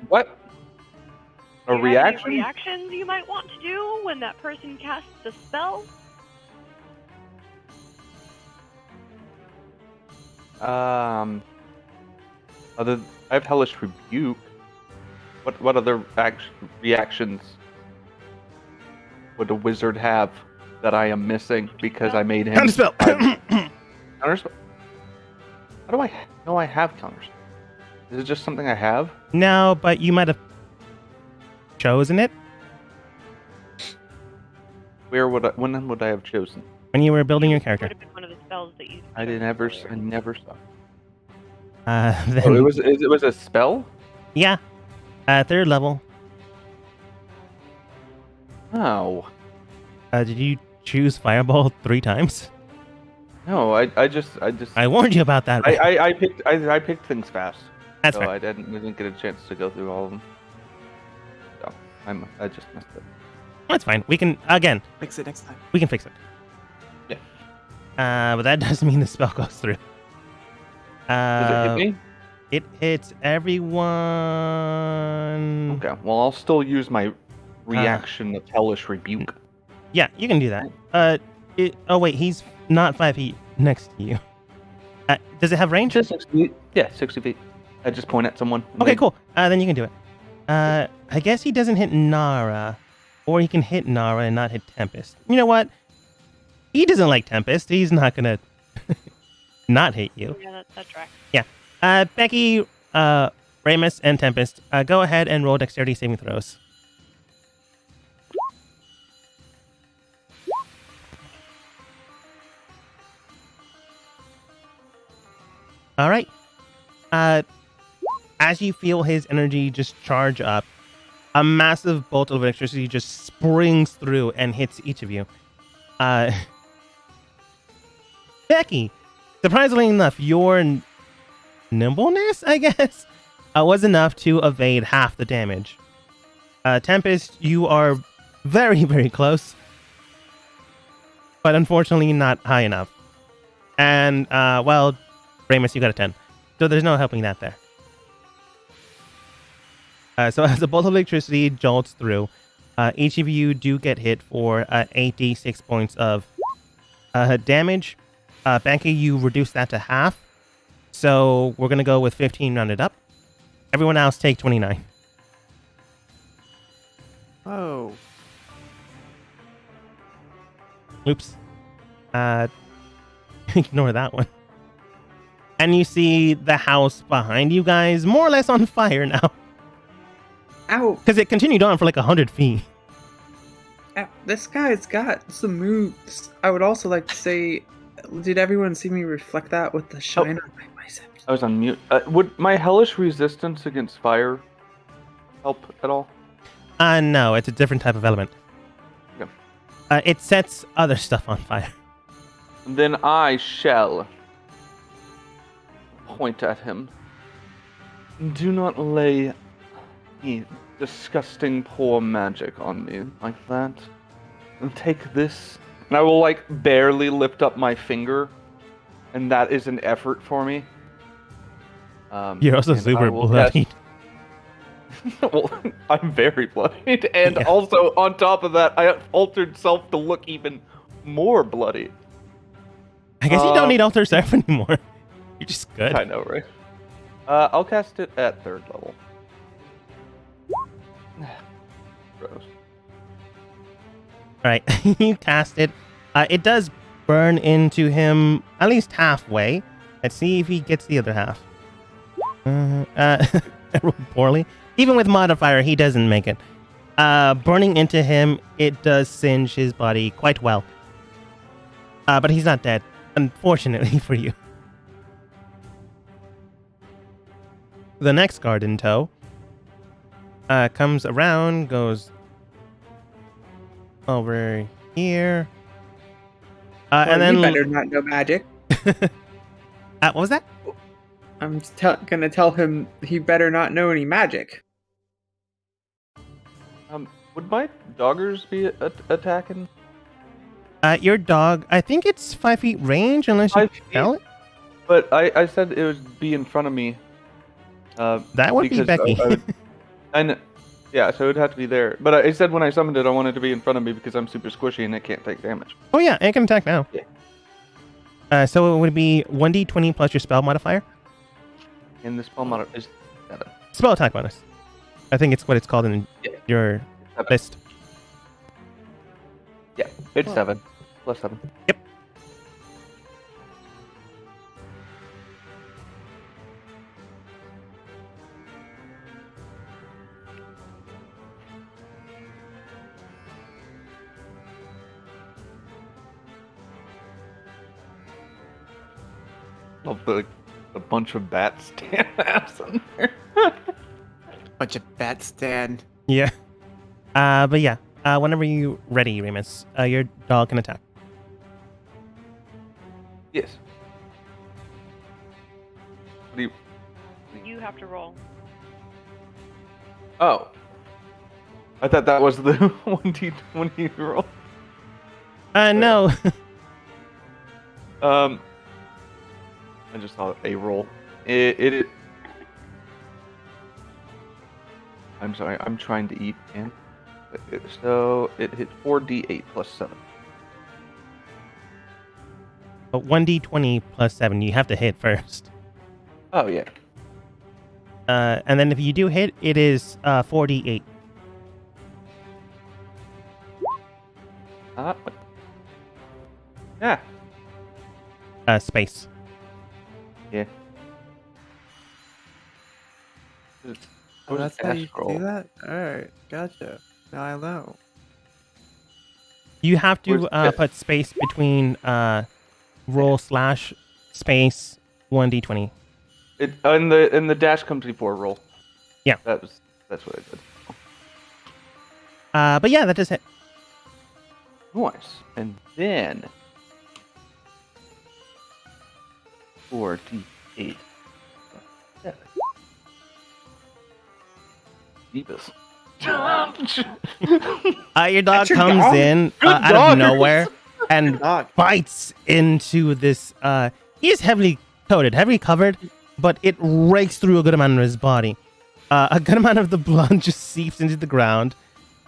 What? Do A you have any reaction? reactions you might want to do when that person casts a spell? Other, I have hellish rebuke. What other reactions would a wizard have that I am missing because I made him Counterspell! counterspell? How do I know I have counterspell? Is it just something I have? No, but you might have chosen it Where would when would I have chosen? when you were building your Would character. have been one of the spells that you. I chose never earlier. saw. Then, Oh, it was a spell? yeah, third level. Oh. Did you choose Fireball 3 times? No, I just I warned you about that. Ray. I picked things fast. That's So fair. I didn't get a chance to go through all of them. So I just messed up. That's fine. We can again. Fix it next time. We can fix it. Yeah. But that doesn't mean the spell goes through. Does it hit me? It hits everyone. Okay. Well, I'll still use my reaction of hellish rebuke. Yeah, you can do that. Oh wait, he's not 5 feet next to you. Does it have range? Just 60 feet. Yeah, 60 feet. I just point at someone. Okay, cool. Then you can do it. I guess he doesn't hit Nara, or he can hit Nara and not hit Tempest. You know what? He doesn't like Tempest. He's not gonna not hit you. Yeah, that tracks. Becky, Ramus, and Tempest, go ahead and roll dexterity saving throws. All right. As you feel his energy just charge up, a massive bolt of electricity just springs through and hits each of you. Becky, surprisingly enough, your nimbleness, I guess, was enough to evade half the damage. Tempest, you are very, very close, but unfortunately not high enough. And, well, Ramus, you got a 10. So there's no helping that there. So as a bolt of electricity jolts through, each of you do get hit for 8d6 points of damage. Banky, you reduce that to half. So we're going to go with 15 rounded up. Everyone else take 29. Oh. Oops. Ignore that one. And you see the house behind you guys more or less on fire now. ow, Because it continued on for like 100 feet. ow, this guy's got some moves. I would also like to say, did everyone see me reflect that with the shine on my biceps? I was on mute. Would my hellish resistance against fire help at all? No, it's a different type of element. Okay. It sets other stuff on fire. Then I shall point at him. Do not lay any disgusting poor magic on me like that. And take this And I will like barely lift up my finger, and that is an effort for me. You're also and I super will bloodied. well, I'm very bloodied, and Yeah. also on top of that, I have altered self to look even more bloody. I guess you don't need Alter Self anymore. You're just good. I know, right? I'll cast it at 3rd level. Gross. All right, you cast it. It does burn into him at least halfway. Let's see if he gets the other half. I rolled poorly. Even with modifier, he doesn't make it. Burning into him, it does singe his body quite well. But he's not dead, unfortunately for you. The next guard in tow comes around, goes over here. And then you better not know magic. what was that? I'm gonna tell him he better not know any magic. Would my doggers be attacking? Your dog, I think it's 5 feet range unless you 5 feet? tell it. But I said it would be in front of me. That would be because Becky. Yeah, so it would have to be there. But I said when I summoned it, I wanted it to be in front of me because I'm super squishy and it can't take damage. Oh yeah, it can attack now. Yeah. So it would be 1d20 plus your spell modifier. And the spell mod is 7. Spell attack bonus. I think it's what it's called in Yeah. your 7. list. Yeah, it's 7. Plus 7. Yep. Love the bunch of bats stand ass in there. Bunch of bats, Stan. Yeah. But yeah, whenever you're ready, Remus, your dog can attack. Yes. What do you... You have to roll. Oh. I thought that was the 1d20 roll. No. I just saw a roll. It I'm sorry, I'm trying to eat, man. So it hit 4d8 plus 7. But 1d20 plus 7, you have to hit first. Oh, yeah. And then if you do hit, it is 4d8. What? Yeah. Space. Yeah. Oh, that's how you scroll? do that? Alright, gotcha. Now I know. You have to Where's F? put space between roll slash space 1d20. It in the dash comes before roll. Yeah. That's what I did. But yeah, that does hit. Nice. And then 4d8. 7. Jeebus. Your dog That's your comes dog? in Good out of dog. nowhere and Dog. bites into this. He is heavily coated, heavily covered, but it rakes through a good amount of his body. A good amount of the blood just seeps into the ground,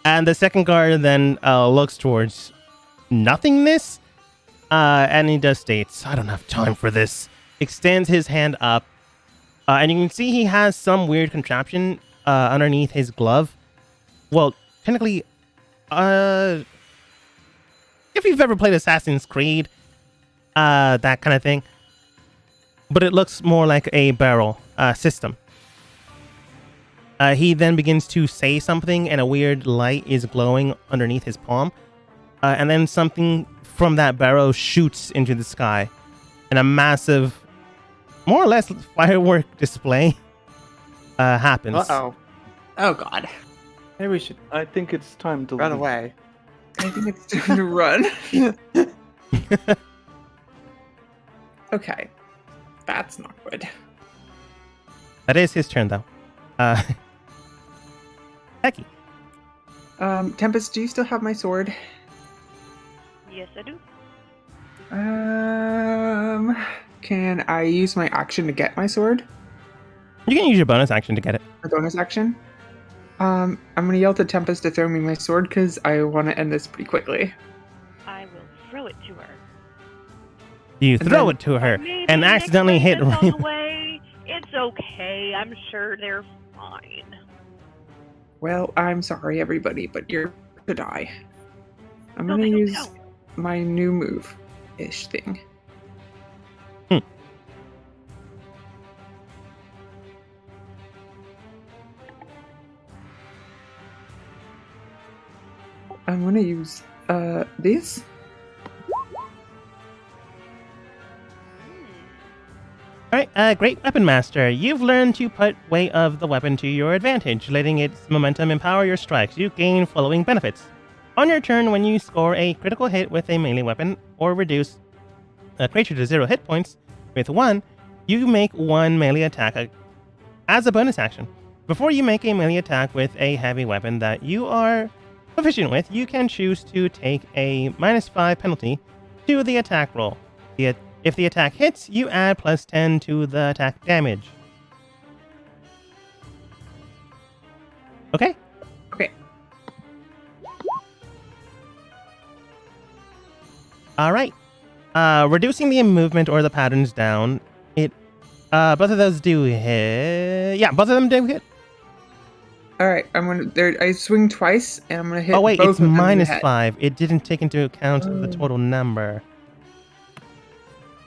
and the second guard then looks towards nothingness, and he does states, "I don't have time for this." Extends his hand up, and you can see he has some weird contraption underneath his glove. Well, technically, if you've ever played Assassin's Creed, that kind of thing. But it looks more like a barrel system. He then begins to say something, and a weird light is glowing underneath his palm. And then something from that barrel shoots into the sky. And a massive, more or less, firework display happens. Uh-oh. Oh, God. Maybe we should I think it's time to run leave. away. I think it's time to run. Okay. That's not good. That is his turn, though. Becky. Tempest, do you still have my sword? Yes, I do. Can I use my action to get my sword? You can use your bonus action to get it. My bonus action? I'm gonna yell to Tempest to throw me my sword because I want to end this pretty quickly. I will throw it to her. You And throw then- it to her Maybe and next accidentally time hit it's on Raven. the way. It's okay. I'm sure they're fine. Well, I'm sorry, everybody, but you're to die. I'm No, gonna they don't use know. my new move-ish thing. I'm gonna use this. Alright, great weapon master. You've learned to put weight of the weapon to your advantage, letting its momentum empower your strikes. You gain following benefits. On your turn, when you score a critical hit with a melee weapon, or reduce a creature to 0 hit points with 1, you make 1 melee attack as a bonus action. Before you make a melee attack with a heavy weapon that you are proficient with, you can choose to take a -5 penalty to the attack roll. If the attack hits, you add +10 to the attack damage. Okay? Okay. Alright. Reducing the movement or the patterns down, both of those do hit. Yeah, both of them do hit. All right, I'm gonna. There, I swing twice, and I'm gonna hit. Oh wait, both it's of them in the head. -5. It didn't take into account the Oh. total number.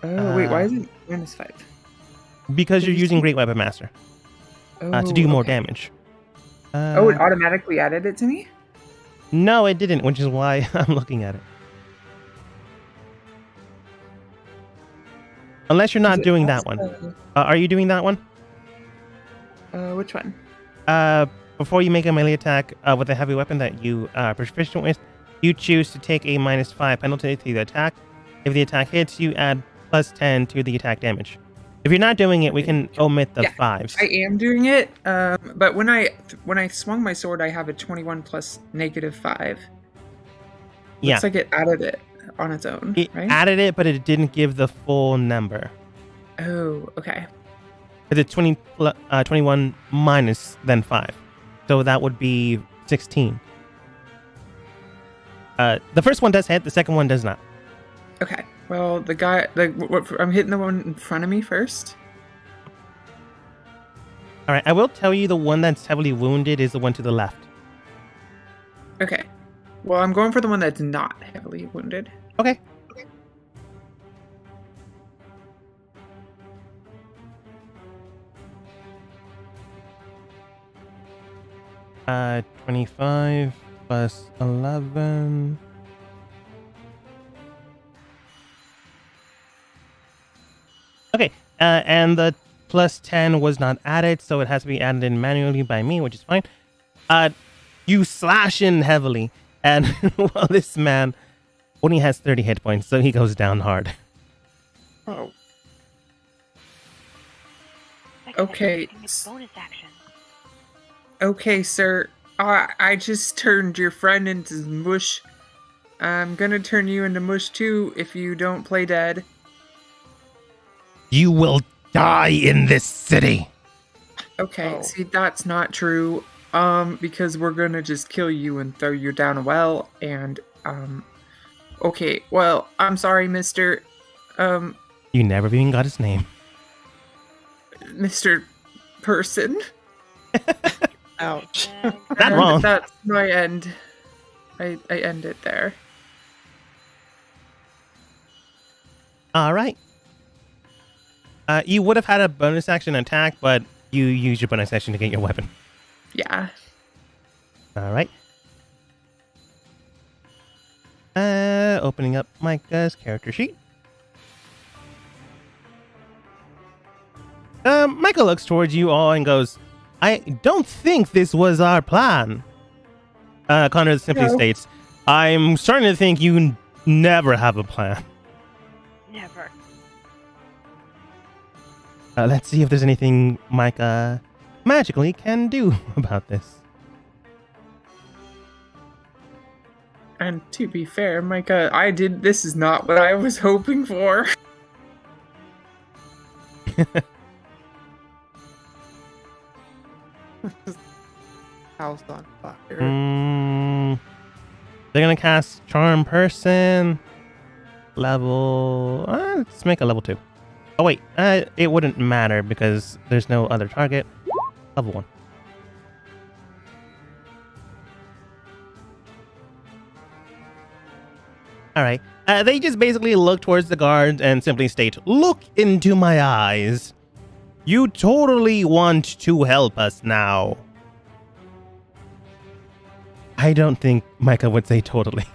Oh wait, why is it -5? Because Did you're you using see- Great Weapon Master to Oh, do more okay. damage. Oh, it automatically added it to me. No, it didn't, which is why I'm looking at it. Unless you're not Is it doing less, that one. Are you doing that one? Which one? Before you make a melee attack with a heavy weapon that you are proficient with, you choose to take a -5 penalty to the attack. If the attack hits, you add +10 to the attack damage. If you're not doing it, we can omit the Yeah, 5s. I am doing it, but when I swung my sword, I have a 21 plus -5. Yeah. Looks like it added it on its own, It right? added it, but it didn't give the full number. Oh, okay. Because it's 21 minus then 5. So that would be 16. The first one does hit, the second one does not. Okay. Well, the guy, I'm hitting the one in front of me first. All right, I will tell you the one that's heavily wounded is the one to the left. Okay. Well, I'm going for the one that's not heavily wounded. Okay. 25 plus 11. Okay, and the +10 was not added, so it has to be added in manually by me, which is fine. You slash in heavily, and well, this man only has 30 hit points, so he goes down hard. Oh. Like I said, Okay. using its bonus action. Okay, sir. I just turned your friend into mush. I'm gonna turn you into mush too if you don't play dead. You will die in this city. Okay, Oh. see, that's not true. Because we're gonna just kill you and throw you down a well, and, okay, well, I'm sorry, Mr. You never even got his name. Mr. Person. Ouch. And Not And wrong. That's my end. I end it there. All right. You would have had a bonus action attack, but you use your bonus action to get your weapon. Yeah. All right. Opening up Micah's character sheet. Micah looks towards you all and goes, I don't think this was our plan. Connor simply No. states, I'm starting to think you never have a plan. never. Let's see if there's anything Micah magically can do about this. And to be fair, Micah, this is not what I was hoping for. House on fire. They're gonna cast Charm Person. Level. Let's make a level 2. Oh wait, it wouldn't matter because there's no other target. Level 1. All right. They just basically look towards the guards and simply state, "Look into my eyes. You totally want to help us now." I don't think Micah would say totally.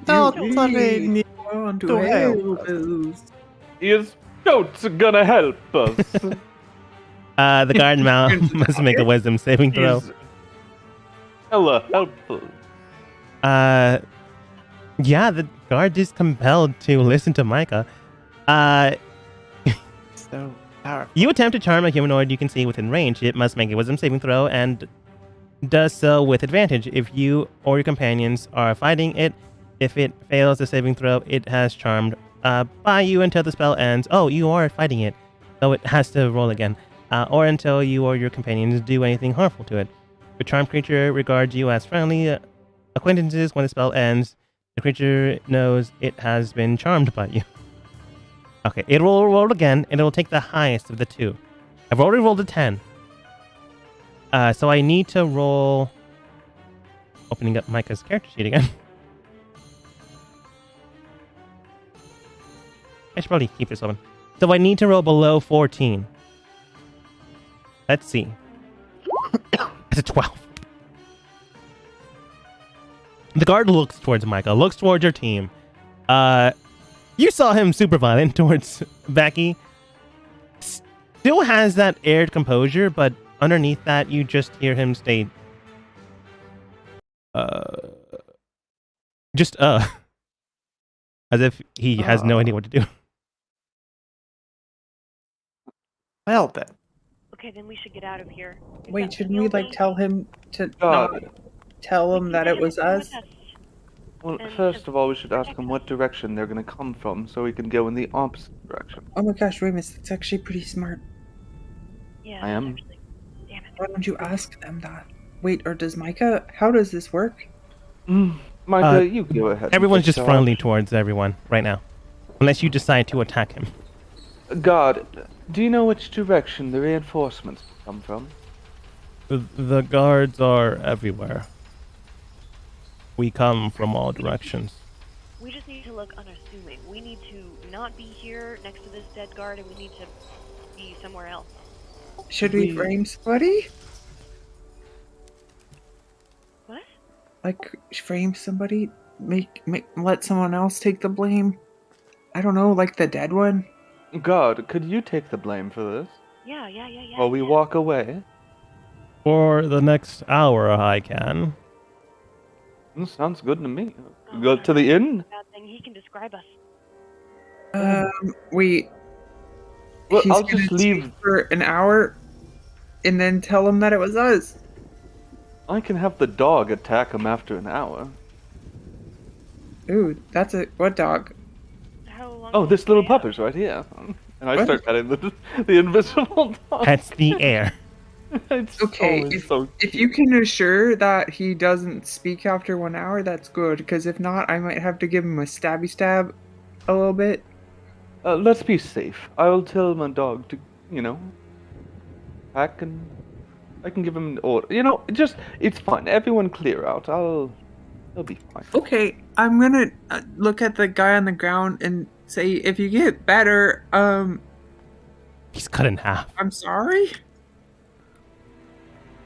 Totally Want to to help help us. Is Goat's gonna help us? The guard must make a wisdom saving throw. He's hella helpful. Yeah, the guard is compelled to listen to Micah. so powerful. You attempt to charm a humanoid you can see within range. It must make a wisdom saving throw and does so with advantage if you or your companions are fighting it. If it fails the saving throw, it has charmed by you until the spell ends. Oh, you are fighting it, so it has to roll again. Or until you or your companions do anything harmful to it. The charmed creature regards you as friendly acquaintances when the spell ends. The creature knows it has been charmed by you. Okay, it will roll again, and it will take the highest of the two. I've already rolled a 10. So I need to roll... Opening up Micah's character sheet again. I should probably keep this open. So I need to roll below 14. Let's see. It's a 12. The guard looks towards Micah, looks towards your team. You saw him super violent towards Becky. Still has that aired composure, but underneath that, you just hear him state, as if he has no idea what to do. Well then. Okay, then we should get out of here. Is Wait, that shouldn't the we only- like tell him to God. not tell him that it was us? Well, And- first of all, we should ask him what direction they're gonna come from, so we can go in the opposite direction. Oh my gosh, Remus, that's actually pretty smart. Yeah, I am. Actually, damn it. Why don't you ask them that? Wait, or does Micah? How does this work? Micah, you go ahead. and Everyone's take just charge. friendly towards everyone right now. Unless you decide to attack him. God, do you know which direction the reinforcements come from? The guards are everywhere. We come from all directions. We just need to look unassuming. We need to not be here next to this dead guard, and we need to be somewhere else. Should we frame somebody? What? Like frame somebody? Make let someone else take the blame? I don't know, like the dead one? God, could you take the blame for this? Yeah. While we walk away? For the next hour, I can. Sounds good to me. Oh, Go to the inn? Bad thing. He can describe us. Wait. Well, He's I'll gonna just leave. stay for an hour and then tell him that it was us. I can have the dog attack him after an hour. Ooh, that's a what dog? How long? Oh, will this it little stay out? pup is right here. And I What? start petting the invisible dog. That's the air. It's Okay, always if, so if you can assure that he doesn't speak after 1 hour, that's good. Because if not, I might have to give him a stabby stab a little bit. let's be safe. I will tell my dog to, pack and I can give him an order. It's fine. Everyone clear out. He'll be fine. Okay, I'm gonna look at the guy on the ground and say, if you get better, He's cut in half. I'm sorry.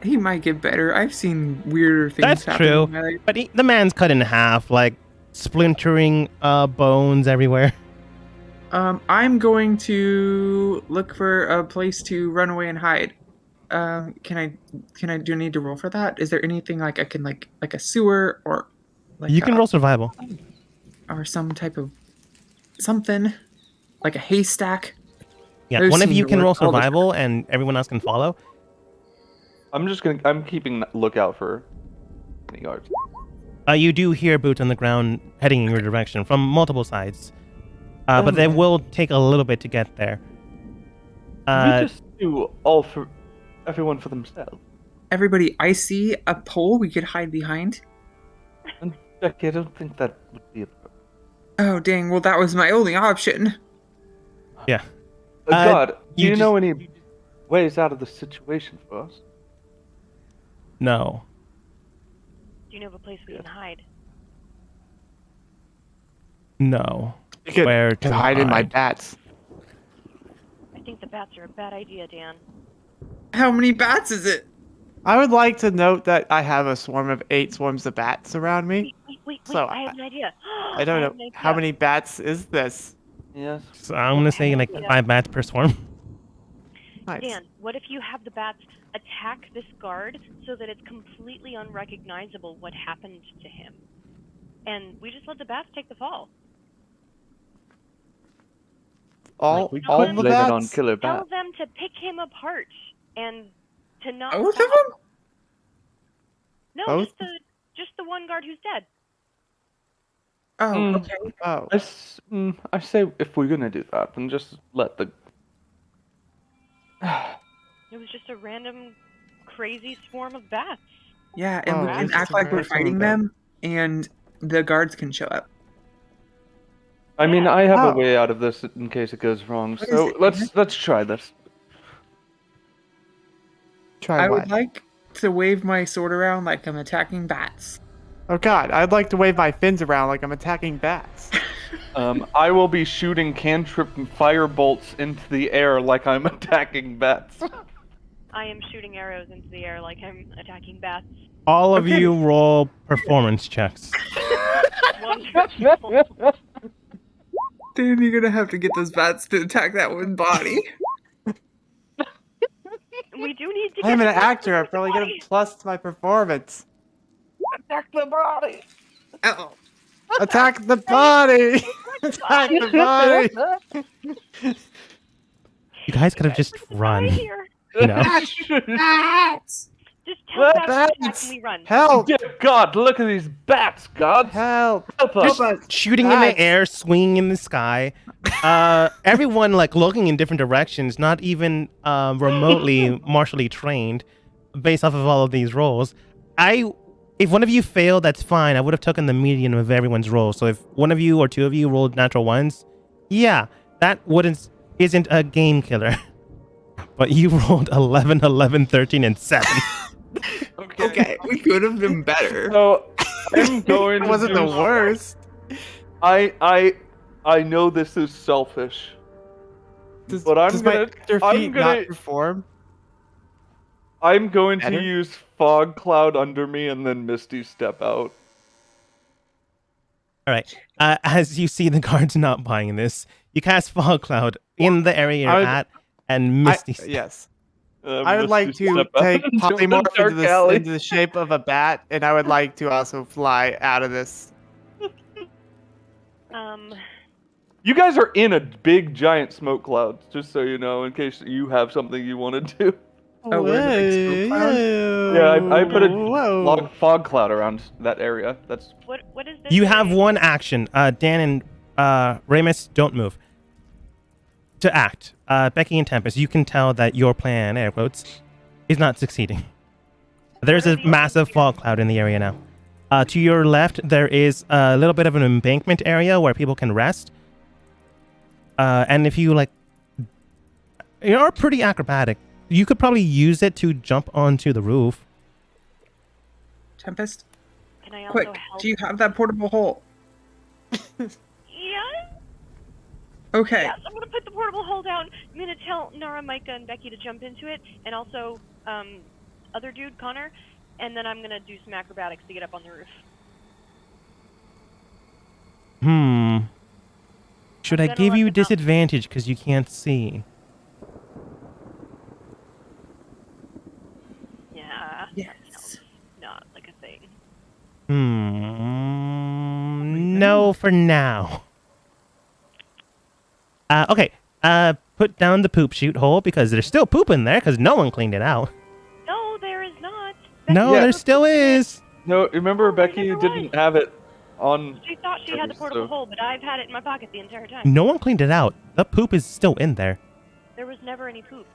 He might get better. I've seen weirder things That's happen true. in my life. But the man's cut in half, like splintering bones everywhere. I'm going to look for a place to run away and hide. Do I need to roll for that? Is there anything like I can like a sewer or like You can roll survival. or some type of something like a haystack? Yeah, I've one of seen you the can word roll all the time. survival, and everyone else can follow. I'm keeping lookout for any guards. You do hear boots on the ground heading in your direction from multiple sides. But they will take a little bit to get there. Can we just do all for everyone for themselves? Everybody, I see a pole we could hide behind. And Becky, I don't think that would be a Oh, dang. Well, that was my only option. Yeah. God, do you you know just- any ways out of the situation for us? No. Do you know of a place we can hide? No. You could, Where could to hide in my hide? bats. I think the bats are a bad idea, Dan. How many bats is it? I would like to note that I have a swarm of 8 swarms of bats around me. Wait, So, I have an idea. I don't have know an how idea. many bats is this. Yes. So I'm gonna say like Yeah. 5 bats per swarm. Nice. Dan, what if you have the bats attack this guard so that it's completely unrecognizable what happened to him? And we just let the bats take the fall. All We all could the blame it on bats? killer Tell bats. them to pick him apart and to not. Both of stop. them? No, Both? just the one guard who's dead. Oh, Mm. okay. Oh. I say if we're gonna do that, then just let the. It was just a random, crazy swarm of bats. Yeah, and we Oh, can it's act a like we're very fighting cool them, and the guards can show up. I mean, I have Oh. a way out of this in case it goes wrong. What is So it? let's try this. Try I what? would like to wave my sword around like I'm attacking bats. Oh god, I'd like to wave my fins around like I'm attacking bats. I will be shooting cantrip fire bolts into the air like I'm attacking bats. I am shooting arrows into the air like I'm attacking bats. All of Okay. you roll performance checks. Wonderful. Dude, you're gonna have to get those bats to attack that one body. We do need to get I'm an the actor, I probably get body. a plus to my performance. Attack the body. Oh, Attack the body! Attack the body! You guys could have just Where's the body run. here? You know. bats! Just tell What? bats to attack Bats! and we run. Help! Dear God, look at these bats, God. Help! Help us. Shooting in the Bats. air, swinging in the sky. Everyone like looking in different directions, not even remotely martially trained, based off of all of these rolls. If one of you failed, that's fine. I would have taken the median of everyone's rolls. So if one of you or two of you rolled natural ones, yeah, that isn't a game killer. But you rolled 11, 11, 13, and 7. Okay, we could have been better. So I'm going It to wasn't the do- worst. I know this is selfish. Does, But I'm does gonna- my actor I'm feat gonna- not perform? I'm going to Better? use fog cloud under me and then Misty step out. All right. As you see the guards not buying this, you cast fog cloud in the area I you're would- at, and Misty. Yes. I would Misty like to step out take into the polymorph dark alley. into the shape of a bat, and I would like to also fly out of this. You guys are in a big giant smoke cloud, just so you know, in case you have something you want to do. Oh, we're in the big smoke cloud? Yeah, I put a Whoa. fog cloud around that area. That's What is this? You have area? one action. Dan and Ramus, don't move. To act. Becky and Tempest, you can tell that your plan, air quotes, is not succeeding. There's a massive fog cloud in the area now. To your left, there is a little bit of an embankment area where people can rest. And if you you're pretty acrobatic. You could probably use it to jump onto the roof. Tempest, Can I also quick, help? do you have that portable hole? Yeah. Okay. Yes, I'm gonna put the portable hole down. I'm gonna tell Nara, Micah, and Becky to jump into it, and also other dude, Connor, and then I'm gonna do some acrobatics to get up on the roof. Should I'm I gonna give let you them out. disadvantage because you can't see? Yeah. Yes. Not like a thing. No, for now. Okay. Put down the poop chute hole because there's still poop in there because no one cleaned it out. No, there is not. No, Yeah. there still is. No, remember Oh, Becky never didn't mind. have it on. She thought she had the So- portable hole, but I've had it in my pocket the entire time. No one cleaned it out. The poop is still in there. There was never any poop.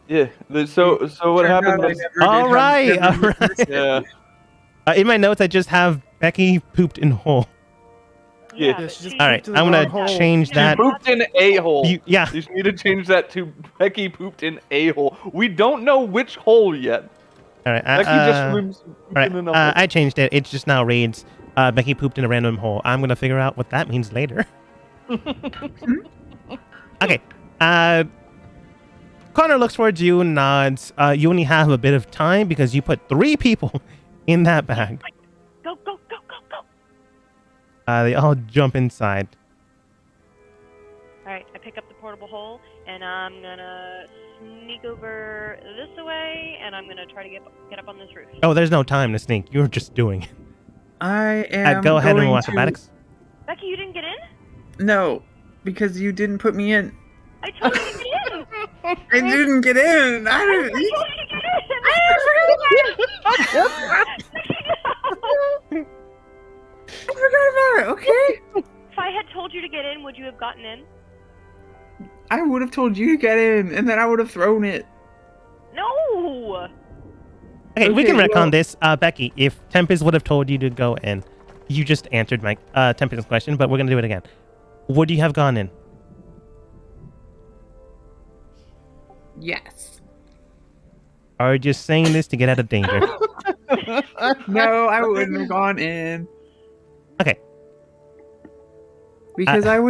Yeah. So what Turned happened out I was. never did All have right, never all did right. Yeah. In my notes, I just have Becky pooped in hole. Yeah. but she just All right, pooped in the I'm gonna wrong hole. change You that. pooped in a hole. Yeah. You need to change that to Becky pooped in a hole. We don't know which hole yet. All right. Becky just remembers all pooping right. in a hole. I changed it. It just now reads Becky pooped in a random hole. I'm gonna figure out what that means later. Okay. Connor looks towards you and nods. You only have a bit of time because you put 3 people in that bag. Go, go, go, go, go. They all jump inside. All right, I pick up the portable hole, and I'm gonna sneak over this way, and I'm gonna try to get up on this roof. Oh, there's no time to sneak. You're just doing it. I am. Go ahead and going roll to- acrobatics. Becky, you didn't get in? No, because you didn't put me in. I told you to get in. I didn't get in. I I didn't. told you to get in. I forgot about it. Okay. If I had told you to get in, would you have gotten in? I would have told you to get in, and then I would have thrown it. No. Okay, we can Okay, retcon well- this. Becky, if Tempest would have told you to go in, you just answered my Tempest's question, but we're going to do it again. Would you have gone in? Yes. Or just saying this to get out of danger? No, I wouldn't have gone in. Okay. Because I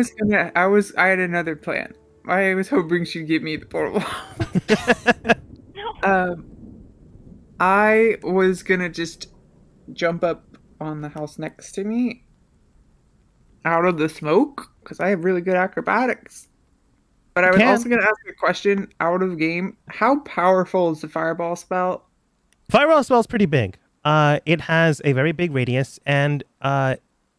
had another plan. I was hoping she'd give me the portable. No. I was gonna just jump up on the house next to me out of the smoke because I have really good acrobatics. But I was Can. also gonna ask a question out of game. How powerful is the fireball spell? Fireball spell's pretty big. It has a very big radius, and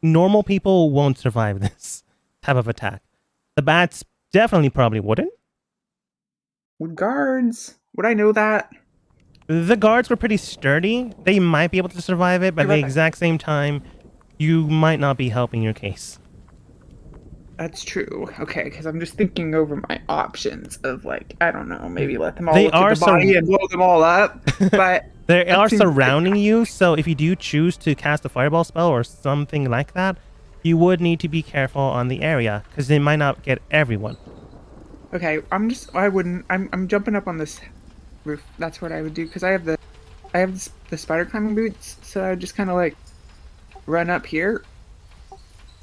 normal people won't survive this type of attack. The bats definitely probably wouldn't. Would I know that? The guards were pretty sturdy. They might be able to survive it, but at the exact same time, you might not be helping your case. That's true. Okay, because I'm just thinking over my options of like, I don't know, maybe let them all They look at are the body and blow them all up. But They That are seems surrounding you, so if you do choose to cast a fireball spell or something like that, you would need to be careful on the area because they might not get everyone. okay, I'm jumping up on this roof. That's what I would do because I have the spider climbing boots, so I would just kind of like run up here.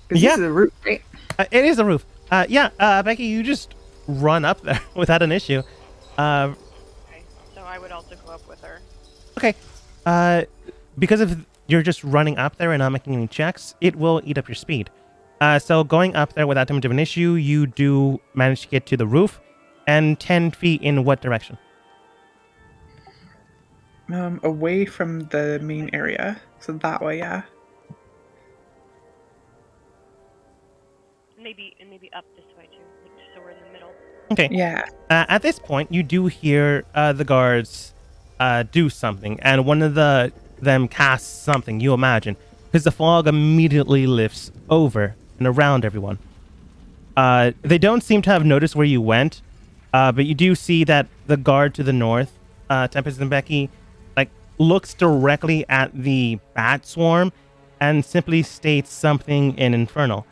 'Cause Yeah. This is a roof, right? It is a roof. Becky, you just run up there without an issue. Okay, so I would also go up with her. Okay. Because if you're just running up there and not making any checks, it will eat up your speed. So going up there without too much of an issue, you do manage to get to the roof. And 10 feet in what direction? Away from the main area, so that way, yeah. And maybe up this way too, like, so we're in the middle. Okay. Yeah. At this point, you do hear the guards do something, and one of them casts something, you imagine, because the fog immediately lifts over and around everyone. They don't seem to have noticed where you went, but you do see that the guard to the north, Tempest and Becky, looks directly at the bat swarm and simply states something in Infernal.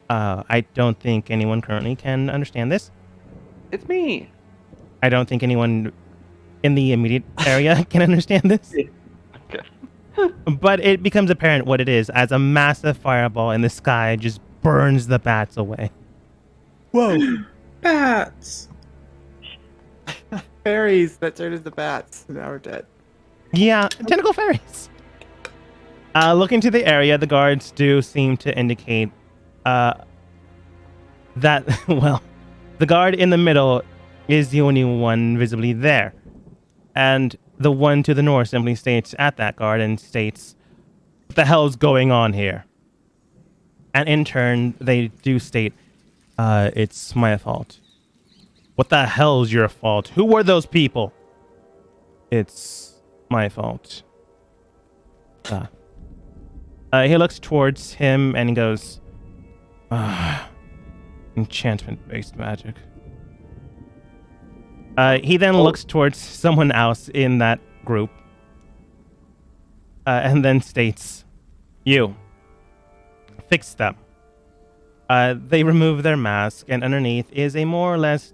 I don't think anyone currently can understand this. It's me. I don't think anyone in the immediate area can understand this. Okay. But it becomes apparent what it is as a massive fireball in the sky just burns the bats away. Whoa. Bats. Fairies that turned into bats. Now we're dead. Yeah, tentacle fairies. Looking to the area, the guards do seem to indicate that, well, the guard in the middle is the only one visibly there. And the one to the north simply states at that guard and states, "What the hell's going on here?" And in turn, they do state, "It's my fault." "What the hell's your fault? Who were those people?" "It's my fault." He looks towards him and he goes, enchantment-based magic. He then looks towards someone else in that group and then states, you, fix them. They remove their mask, and underneath is a more or less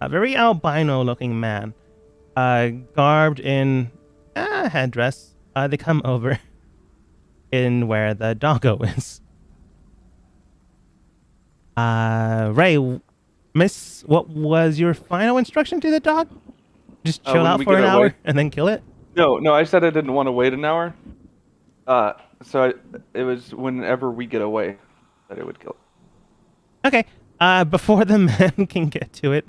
a very albino-looking man, garbed in a headdress. They come over in where the doggo is. Ray, miss, what was your final instruction to the dog? Just chill when out we for get an away? hour and then kill it? No, I said I didn't want to wait an hour. It was whenever we get away that it would kill it. Okay. Before the men can get to it,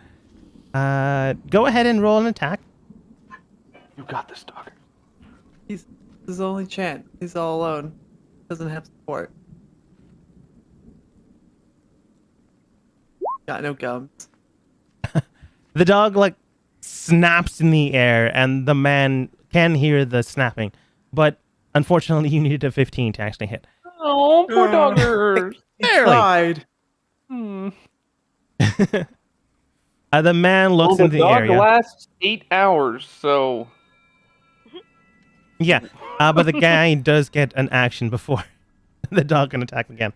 go ahead and roll an attack. You got this, dog. He's his only chance. He's all alone. Doesn't have support. Got no gums. The dog, like, snaps in the air, and the man can hear the snapping. But, unfortunately, you needed a 15 to actually hit. Oh, poor doggers. He tried. The man looks Well, into the the dog area. lasts 8 hours, so Yeah, but the guy does get an action before the dog can attack again.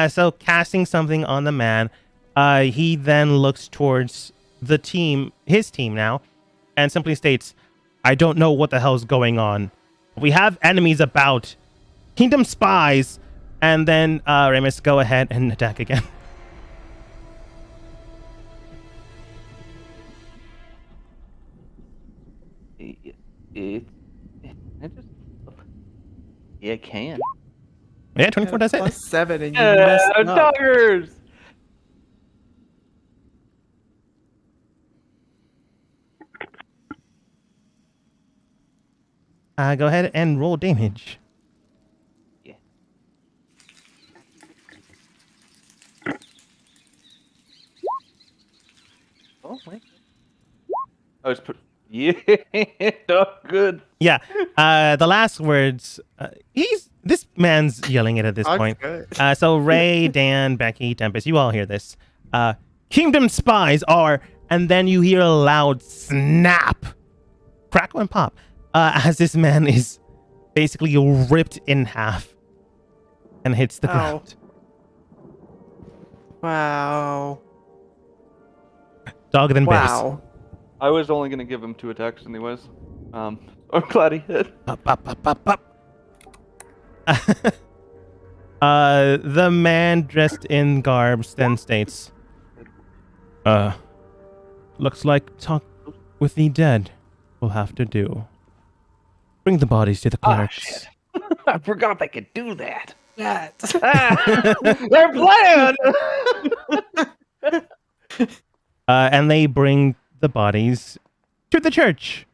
So casting something on the man, he then looks towards the team, his team now, and simply states, I don't know what the hell's going on. We have enemies about. Kingdom spies. And then, Remus, go ahead and attack again. Yeah, it can. Yeah, 24 does it. +7 and you messed up. Doggers! Go ahead and roll damage. Yeah. Oh, wait. Oh, it's yeah, dog good. Yeah, the last words, this man's yelling it at this Dog's point. good. So Ray, Dan, Becky, Tempest, you all hear this. Kingdom spies are, and then you hear a loud snap, crackle and pop, as this man is basically ripped in half and hits the Ow. ground. Wow. Dog then bears. Wow. I was only gonna give him 2 attacks anyways. I'm glad he hit. Up, up, up, up, up. The man dressed in garbs then states, looks like talk with the dead will have to do. Bring the bodies to the clerks. Shit. I forgot they could do that. Yeah. Their plan! And they bring the bodies to the church.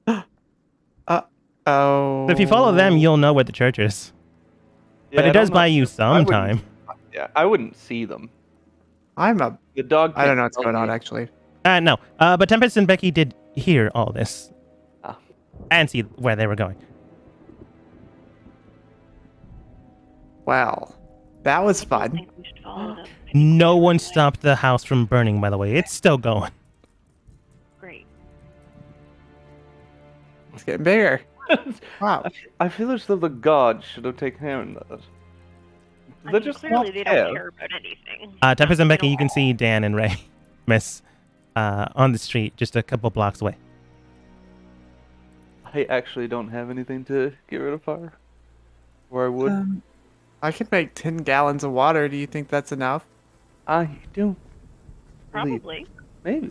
Oh. So if you follow them, you'll know where the church is. But Yeah, it I does don't buy know. you I some wouldn't- time. Yeah, I wouldn't see them. I'm a. The dog. I don't know can't what's tell going on me. actually. No. But Tempest and Becky did hear all this. Ah. And see where they were going. Well, that was I fun. think we should follow them. No one stopped the house from burning, by the way. It's still going. Great. It's getting bigger. Wow. I feel as though the gods should have taken care of that. I They mean, just clearly not they care. don't care about anything. Tempest and They Becky, don't you can all. see Dan and Ray miss on the street just a couple blocks away. I actually don't have anything to get rid of fire. Or I would. I could make 10 gallons of water. Do you think that's enough? I do. believe- Probably. Maybe.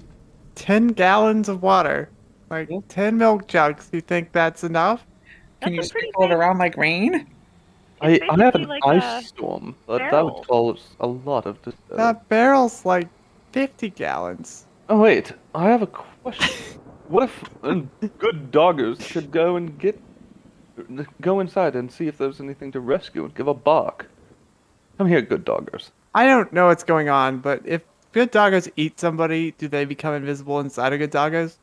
10 gallons of water. Like Yeah. 10 milk jugs. Do you think that's enough? Can you That's a pretty sprinkle it big- around like rain? I have basically an like ice a storm, but that barrel. would cause a lot of disturbance. That barrel's like 50 gallons. Oh wait, I have a question. What if good doggers could go inside and see if there's anything to rescue and give a bark? Come here, good doggers. I don't know what's going on, but if good doggos eat somebody, do they become invisible inside of good doggos?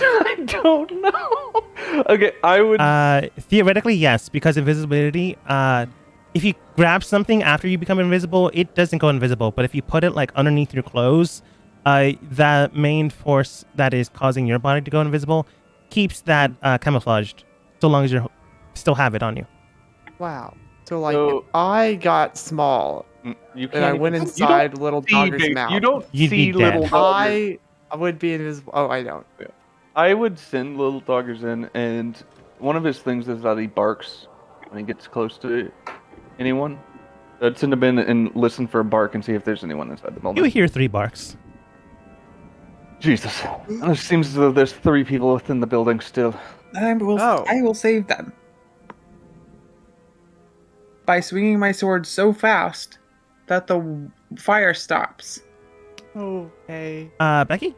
I don't know. Okay, I would. Theoretically, yes, because invisibility. If you grab something after you become invisible, it doesn't go invisible. But if you put it like underneath your clothes, the main force that is causing your body to go invisible keeps that camouflaged, so long as you still have it on you. Wow. So like, So- if I got small You and I can't went even- inside little see dogger's big- mouth, You don't You'd be see dead. little doggers. I would be invisible. Oh, I don't. I would send little doggers in, and one of his things is that he barks when he gets close to anyone. I'd send him in and listen for a bark and see if there's anyone inside the building. You hear 3 barks. Jesus. It seems as though there's 3 people within the building still. I Oh. will save them by swinging my sword so fast that the fire stops. Okay. Becky,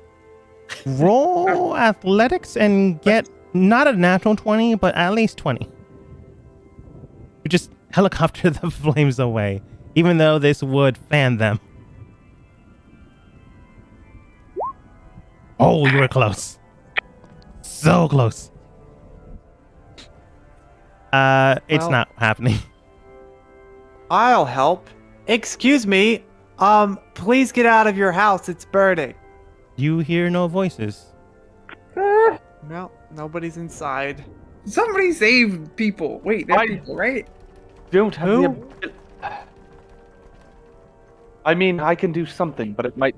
roll athletics and get not a natural 20, but at least 20. You just helicopter the flames away, even though this would fan them. Oh, you were close. So close. It's Well- not happening. I'll help. Excuse me. Please get out of your house. It's burning. You hear no voices. No, nobody's inside. Somebody save people. Wait, they're I- people, right? Don't have Who? the ability. I mean, I can do something, but it might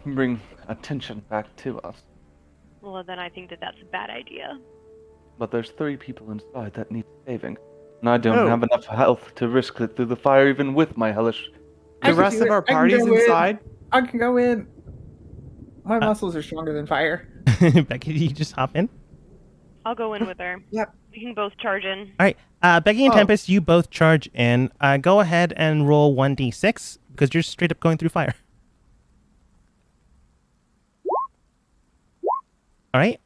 bring attention back to us. Well, then I think that that's a bad idea. But there's 3 people inside that need saving. And I don't Oh. have enough health to risk it through the fire even with my hellish. The I can rest do of it. our I can party's go in. inside. I can go in. My muscles are stronger than fire. Becky, you just hop in. I'll go in with her. Yep. We can both charge in. All right, Becky and Oh. Tempest, you both charge in. Go ahead and roll 1d6 because you're straight up going through fire. All right,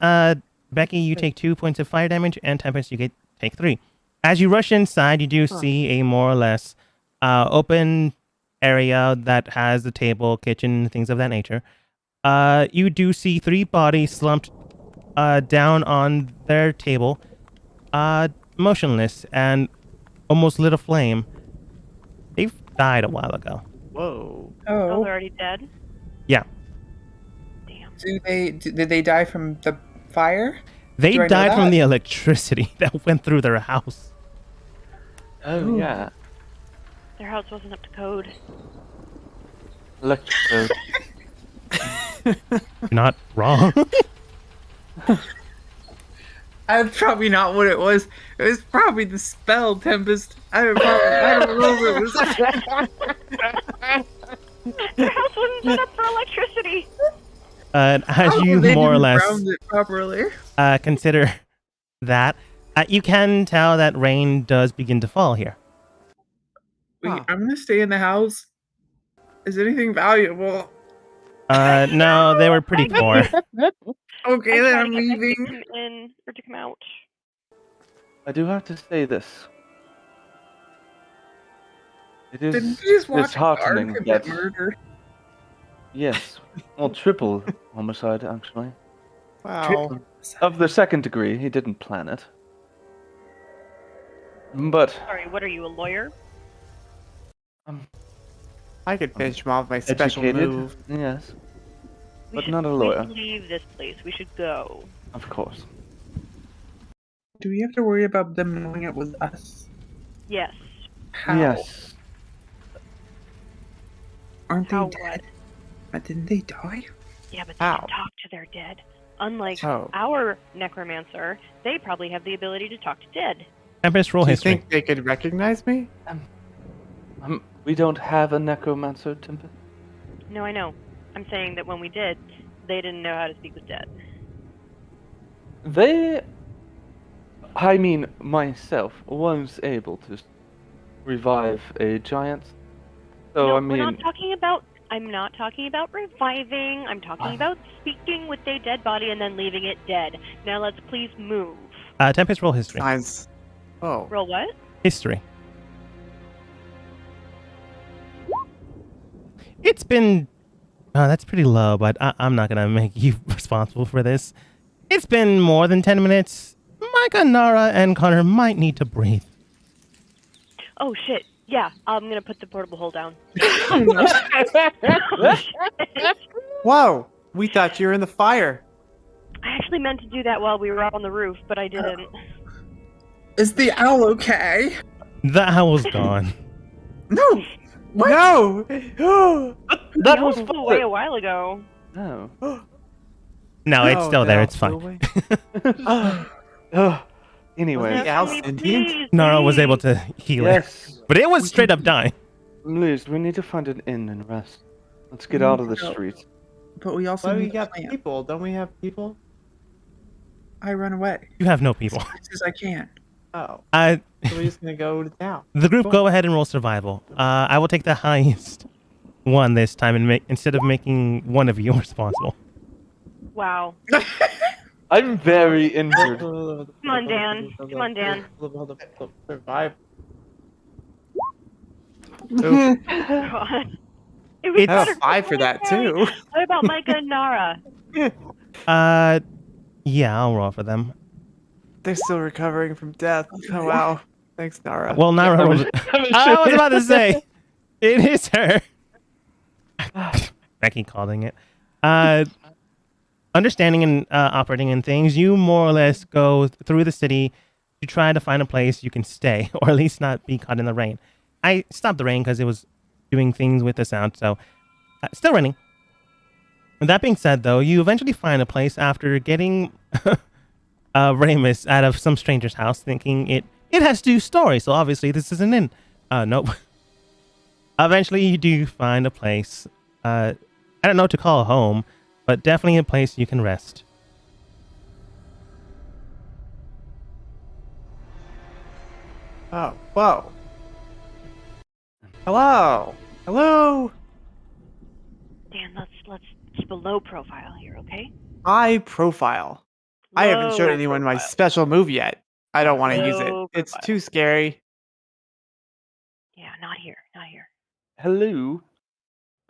Becky, you take 2 points of fire damage, and Tempest, you take 3. As you rush inside, you do see a more or less open area that has a table, kitchen, things of that nature. You do see 3 bodies slumped down on their table, motionless and almost lit aflame. They've died a while ago. Whoa. Oh, Oh, they're already dead? Yeah. Damn. did they die from the fire? They Do I know died from that? the electricity that went through their house. Oh, yeah. Their house wasn't up to code. Electric code. You're not wrong. That's probably not what it was. It was probably the spell, Tempest. I don't know if it was. Their house wasn't set up for electricity! As Oh, you they more or didn't less ground it properly. consider that, you can tell that rain does begin to fall here. Wait, Huh. I'm gonna stay in the house. Is anything valuable? No, they were pretty poor. Okay, I then tried I'm to get them to leaving. come in or to come out. I do have to say this. It is Didn't you just watch a guard disheartening commit that murder? yes, well, triple homicide actually. Wow. Of the 2nd degree, he didn't plan it. But Sorry, what are you, a lawyer? I could finish him off my special educated, move. yes, We but should, not a we lawyer, should leave this place. We should go. of course. Do we have to worry about them knowing it was us? Yes. How? Yes, Aren't they How dead? what? But didn't they die? Yeah, but they How? can talk to their dead. Unlike Oh. our necromancer, they probably have the ability to talk to dead. Tempest, roll Do you history. think they could recognize me? we don't have a necromancer, Tempest. No, I know. I'm saying that when we did, they didn't know how to speak with dead. I mean, myself was able to revive a giant. So no, I we're mean, not talking about. I'm not talking about reviving. I'm talking about speaking with a dead body and then leaving it dead. Now let's please move. Tempest, roll history. Science. Oh. Roll what? History. It's been That's pretty low, but I'm not gonna make you responsible for this. It's been more than 10 minutes. Micah, Nara, and Connor might need to breathe. Oh shit. Yeah, I'm gonna put the portable hole down. Whoa! We thought you were in the fire. I actually meant to do that while we were up on the roof, but I didn't. Is the owl okay? The owl's gone. No. What? No! That No, was it flew away a while ago. No. No, it's still there. no, It's fine. away. Anyway, Yeah, I'll Please, send please, Nara was please. able to heal it, yes. but it was straight up dying. Liz, we need to find an inn and rest. Let's get out of the streets. But we also Why do we need got a plan. people? Don't we have people? I run away You have no people. as fast as I can. Oh, Uh, so we're just gonna go to town. the group, Cool. go ahead and roll survival. I will take the highest one this time and make instead of making one of you responsible. Wow. I'm very injured. Come on, Dan. Come on, Dan. Survive. God. It was It's- I have better a 5 for that Harry. too. What about Micah and Nara? Yeah, I'll roll for them. They're still recovering from death. Oh wow. Thanks, Nara. Well, Nara was. I was about to say, it is her. Becky calling it. Understanding and operating in things, you more or less go through the city to try to find a place you can stay, or at least not be caught in the rain. I stopped the rain because it was doing things with the sound, so still raining. That being said, though, you eventually find a place after getting Ramus out of some stranger's house, thinking it has to do stories, so obviously this is an inn. Nope. Eventually, you do find a place. I don't know what to call home, but definitely a place you can rest. Oh, whoa. Hello. Hello. Dan, let's keep a low profile here, okay? High profile. I haven't shown Low anyone my profile. special move yet. I don't want to use it. Low It's profile. too scary. Yeah, not here, not here. Hello?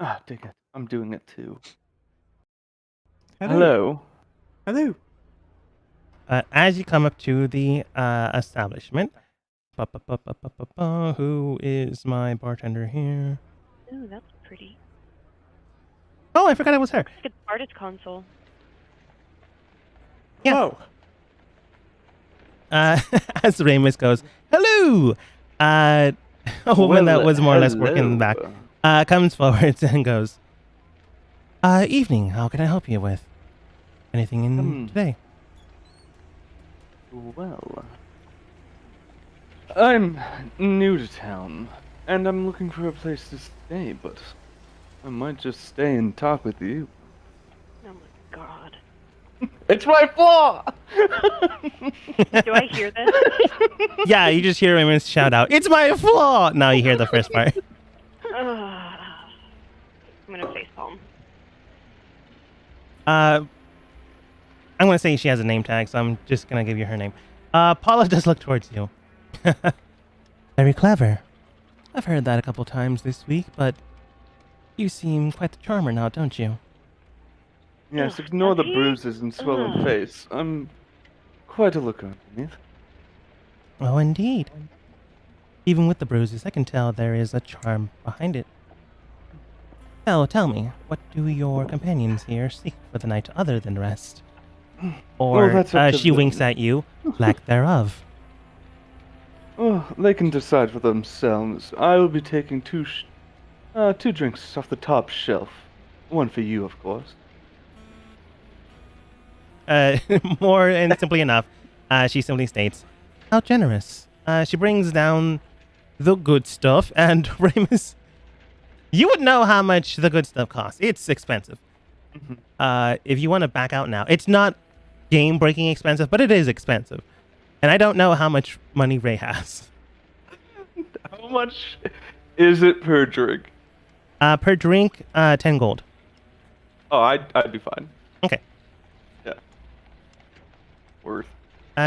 Ah, dang it. I'm doing it too. Hello? Hello. As you come up to the establishment, who is my bartender here? Ooh, that's pretty. Oh, I forgot it was her. It's like an artist console. Yeah. Whoa. As Ramus goes, hello! A woman that Well, was more or less working in the back hello. comes forward and goes, evening, how can I help you with? Anything in today? Well, I'm new to town, and I'm looking for a place to stay, but I might just stay and talk with you. Oh my god. It's my flaw! Do I hear this? Yeah, you just hear Ramus shout out, it's my flaw! Now you hear the first part. I'm gonna facepalm. I'm going to say she has a name tag, so I'm just going to give you her name. Paula does look towards you. Very clever. I've heard that a couple times this week, but you seem quite the charmer now, don't you? Yes, Ugh, ignore the does he? bruises and swollen Ugh. face. I'm quite a looker underneath. Oh, indeed. Even with the bruises, I can tell there is a charm behind it. Now, tell me, what do your companions here seek for the night other than rest? Or, that's up to she them. winks at you, lack thereof. Oh, they can decide for themselves. I will be taking two drinks off the top shelf. One for you, of course. More and simply enough, she simply states, how generous. She brings down the good stuff, and Ramus, you would know how much the good stuff costs. It's expensive. If you want to back out now, it's not game-breaking expensive, but it is expensive. And I don't know how much money Ray has. How much is it per drink? Per drink, 10 gold. Oh, I'd be fine. Okay. Yeah. Worth.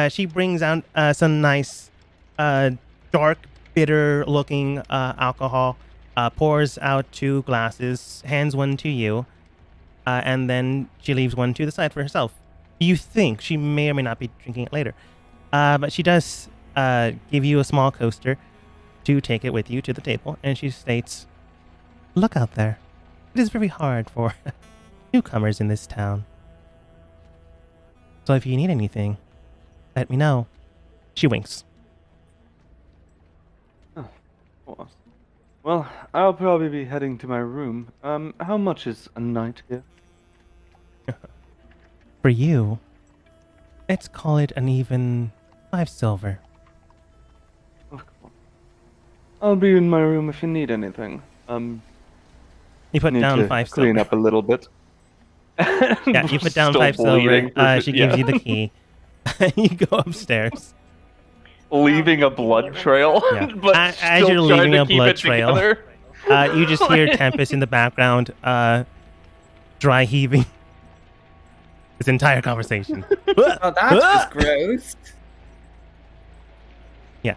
She brings out some nice, dark, bitter-looking alcohol. Pours out 2 glasses, hands one to you, and then she leaves one to the side for herself. You think she may or may not be drinking it later, but she does give you a small coaster to take it with you to the table, and she states, "Look out there. It is very hard for newcomers in this town. So if you need anything, let me know." She winks. Well, I'll probably be heading to my room. How much is a night here? For you, let's call it an even 5 silver. Of course. I'll be in my room if you need anything. You put Need down to 5 clean silver. up a little bit. Yeah, you put down Still 5 silver. bleeding. She Yeah. gives you the key. You go upstairs. Leaving a blood trail, Yeah. but As still you're trying leaving to a keep blood it trail. together. You just hear Tempest in the background, dry heaving this entire conversation. Oh, that's just gross. Yeah.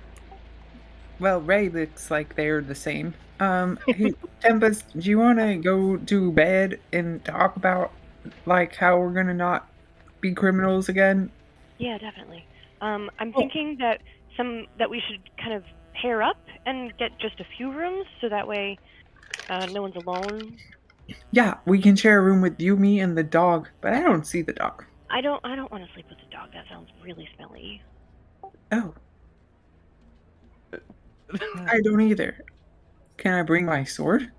Well, Ray looks like they're the same. Hey, Tempest, do you want to go to bed and talk about like how we're gonna not be criminals again? Yeah, definitely. I'm thinking that we should kind of pair up and get just a few rooms, so that way no one's alone. Yeah, we can share a room with you, me, and the dog, but I don't see the dog. I don't want to sleep with the dog. That sounds really smelly. Oh. I don't either. Can I bring my sword?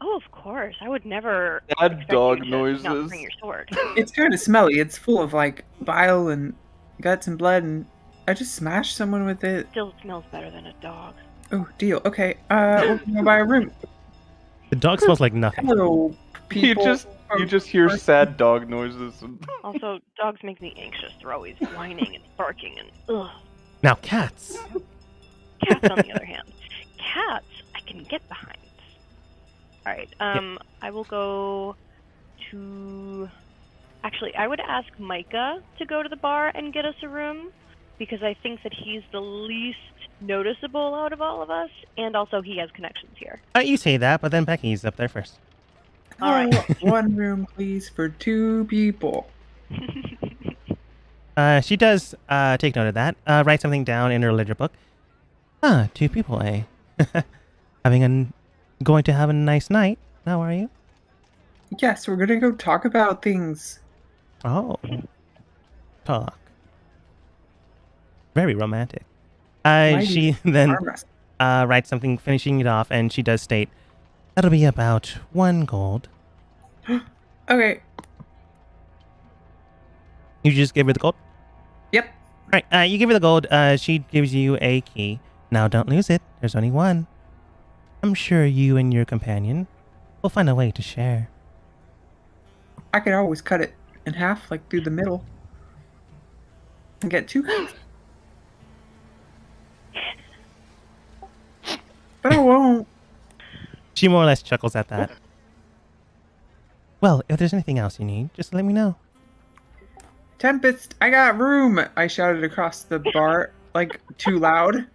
Oh, of course. I would never. Bad expect dog you to noises. Not bring your sword. It's kind of smelly. It's full of like bile and guts and blood, and I just smashed someone with it. Still smells better than a dog. Oh, deal. Okay, we're gonna buy a room. The dog smells like nothing. Hello, people. You just hear sad dog noises. Also, dogs make me anxious. They're always whining and barking and ugh. Now, cats. Cats, on the other hand, cats I can get behind. All right. I will go to. Actually, I would ask Micah to go to the bar and get us a room, because I think that he's the least noticeable out of all of us, and also he has connections here. You say that, but then Becky's up there first. All right. Oh, one room, please, for 2 people. She does take note of that. Write something down in her ledger book. 2 people, eh? Going to have a nice night. How are you? Yes, we're gonna go talk about things. Oh. Talk. Very romantic. Might She be then arm wrestling. writes something, finishing it off, and she does state, "That'll be about 1 gold." Okay. You just give her the gold? Yep. Right, you give her the gold. She gives you a key. Now don't lose it. There's only one. I'm sure you and your companion will find a way to share. I could always cut it in half, like through the middle, and get 2 keys. But I won't. She more or less chuckles at that. Well, if there's anything else you need, just let me know. Tempest, I got room! I shouted across the bar, like, too loud.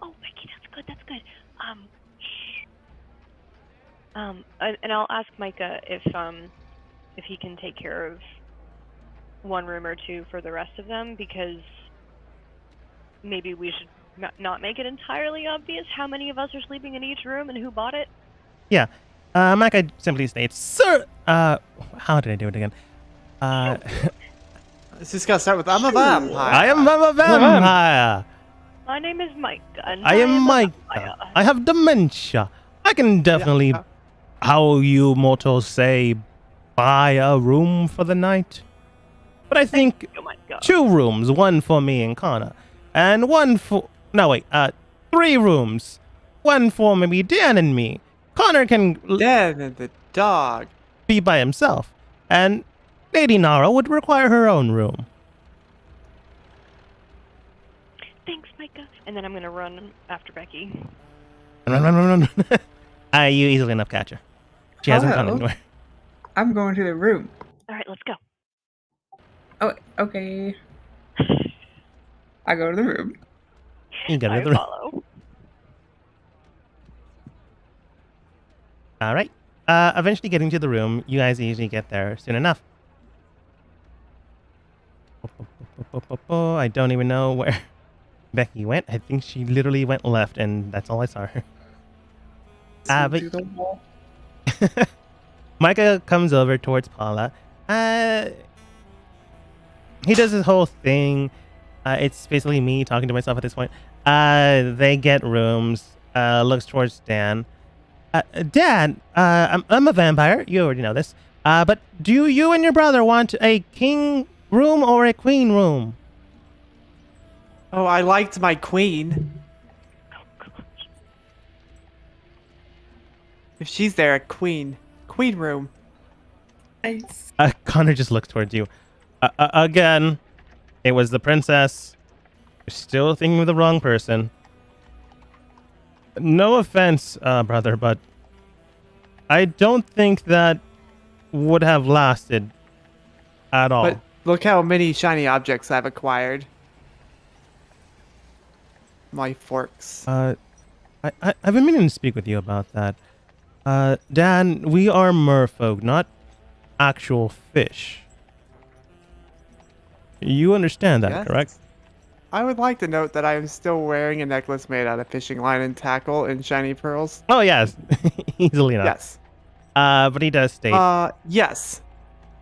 Oh, Becky, that's good. That's good. And I'll ask Micah if he can take care of 1 room or 2 for the rest of them, because maybe we should not make it entirely obvious how many of us are sleeping in each room and who bought it. Yeah. Micah simply states, "Sir, how did I do it again? It's just gotta start with I'm a vampire. I am a vampire. My name is Micah. And I am a Micah. vampire. I have dementia. I can definitely, how you mortals say, buy a room for the night. But I think Oh my god. 2 rooms, 1 for me and Connor, and 1 for, no wait, 3 rooms, 1 for maybe Dan and me. Connor can Dan and the dog. be by himself, and Lady Nara would require her own room." Thanks, Micah. And then I'm gonna run after Becky. Run. You easily enough catch her. She hasn't gone Hello? anywhere. I'm going to the room. All right, let's go. Oh, okay. I go to the room. You got I another. follow. All right. Eventually getting to the room, you guys usually get there soon enough. I don't even know where Becky went. I think she literally went left, and that's all I saw her. So But through the wall. Micah comes over towards Paula. He does his whole thing. It's basically me talking to myself at this point. They get rooms. Looks towards Dan. Dan, I'm a vampire. You already know this. But do you and your brother want a king room or a queen room? Oh, I liked my queen. If she's there, a queen. Queen room. Nice. Connor just looks towards you. Again, it was the princess. You're still thinking of the wrong person. No offense, brother, but I don't think that would have lasted at all. But look how many shiny objects I've acquired. My forks. I've been meaning to speak with you about that. Dan, we are merfolk, not actual fish. You understand that, Yes? correct? I would like to note that I am still wearing a necklace made out of fishing line and tackle and shiny pearls. Oh, yes. Easily enough. Yes. But he does state, Yes.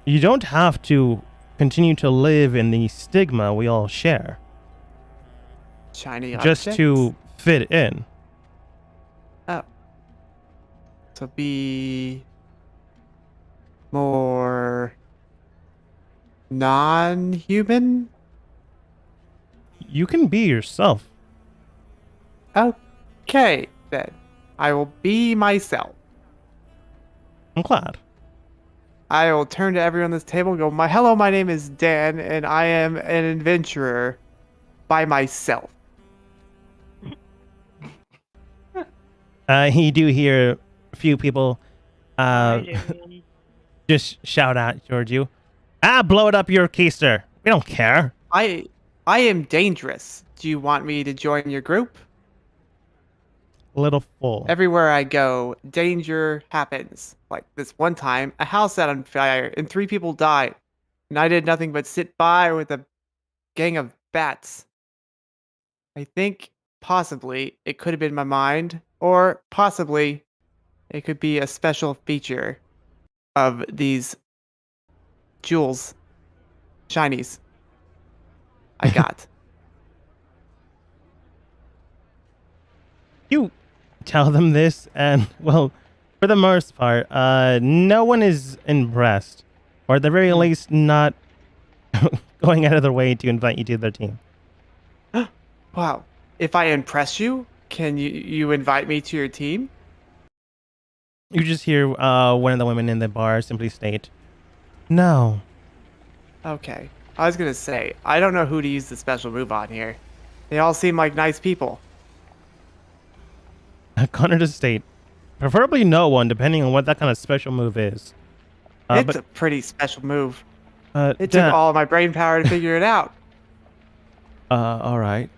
you don't have to continue to live in the stigma we all share, Shiny just objects. to fit in. To be more non-human. You can be yourself. Okay, then. I will be myself. I'm glad. I will turn to everyone at this table and go, hello, my name is Dan, and I am an adventurer by myself. You do hear a few people I do. just shout out towards you. Blow it up your keister. We don't care. I am dangerous. Do you want me to join your group? Little fool. Everywhere I go, danger happens. Like this one time, a house set on fire and 3 people died. And I did nothing but sit by with a gang of bats. I think possibly it could have been my mind, or possibly it could be a special feature of these jewels, shinies I got. You tell them this, and well, for the most part, no one is impressed, or at the very least, not going out of their way to invite you to their team. Wow. If I impress you, can you invite me to your team? You just hear one of the women in the bar simply state, "No." Okay. I was gonna say, I don't know who to use the special move on here. They all seem like nice people. Connor to state, preferably no one, depending on what that kind of special move is. It's a pretty special move. It Dan, took all of my brain power to figure it out. all right.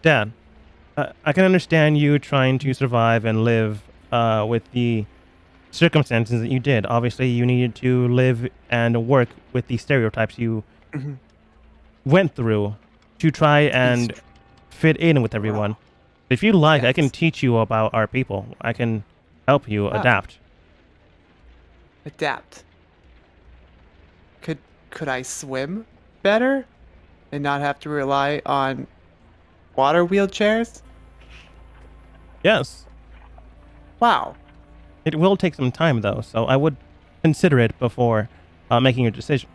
Dan, I can understand you trying to survive and live with the circumstances that you did. Obviously, you needed to live and work with the stereotypes you Mhm. went through to try and fit in with everyone. If you like, I can Yes. teach you about our people. I can help you adapt. Adapt. Could I swim better and not have to rely on water wheelchairs? Yes. Wow. It will take some time, though, so I would consider it before making your decision.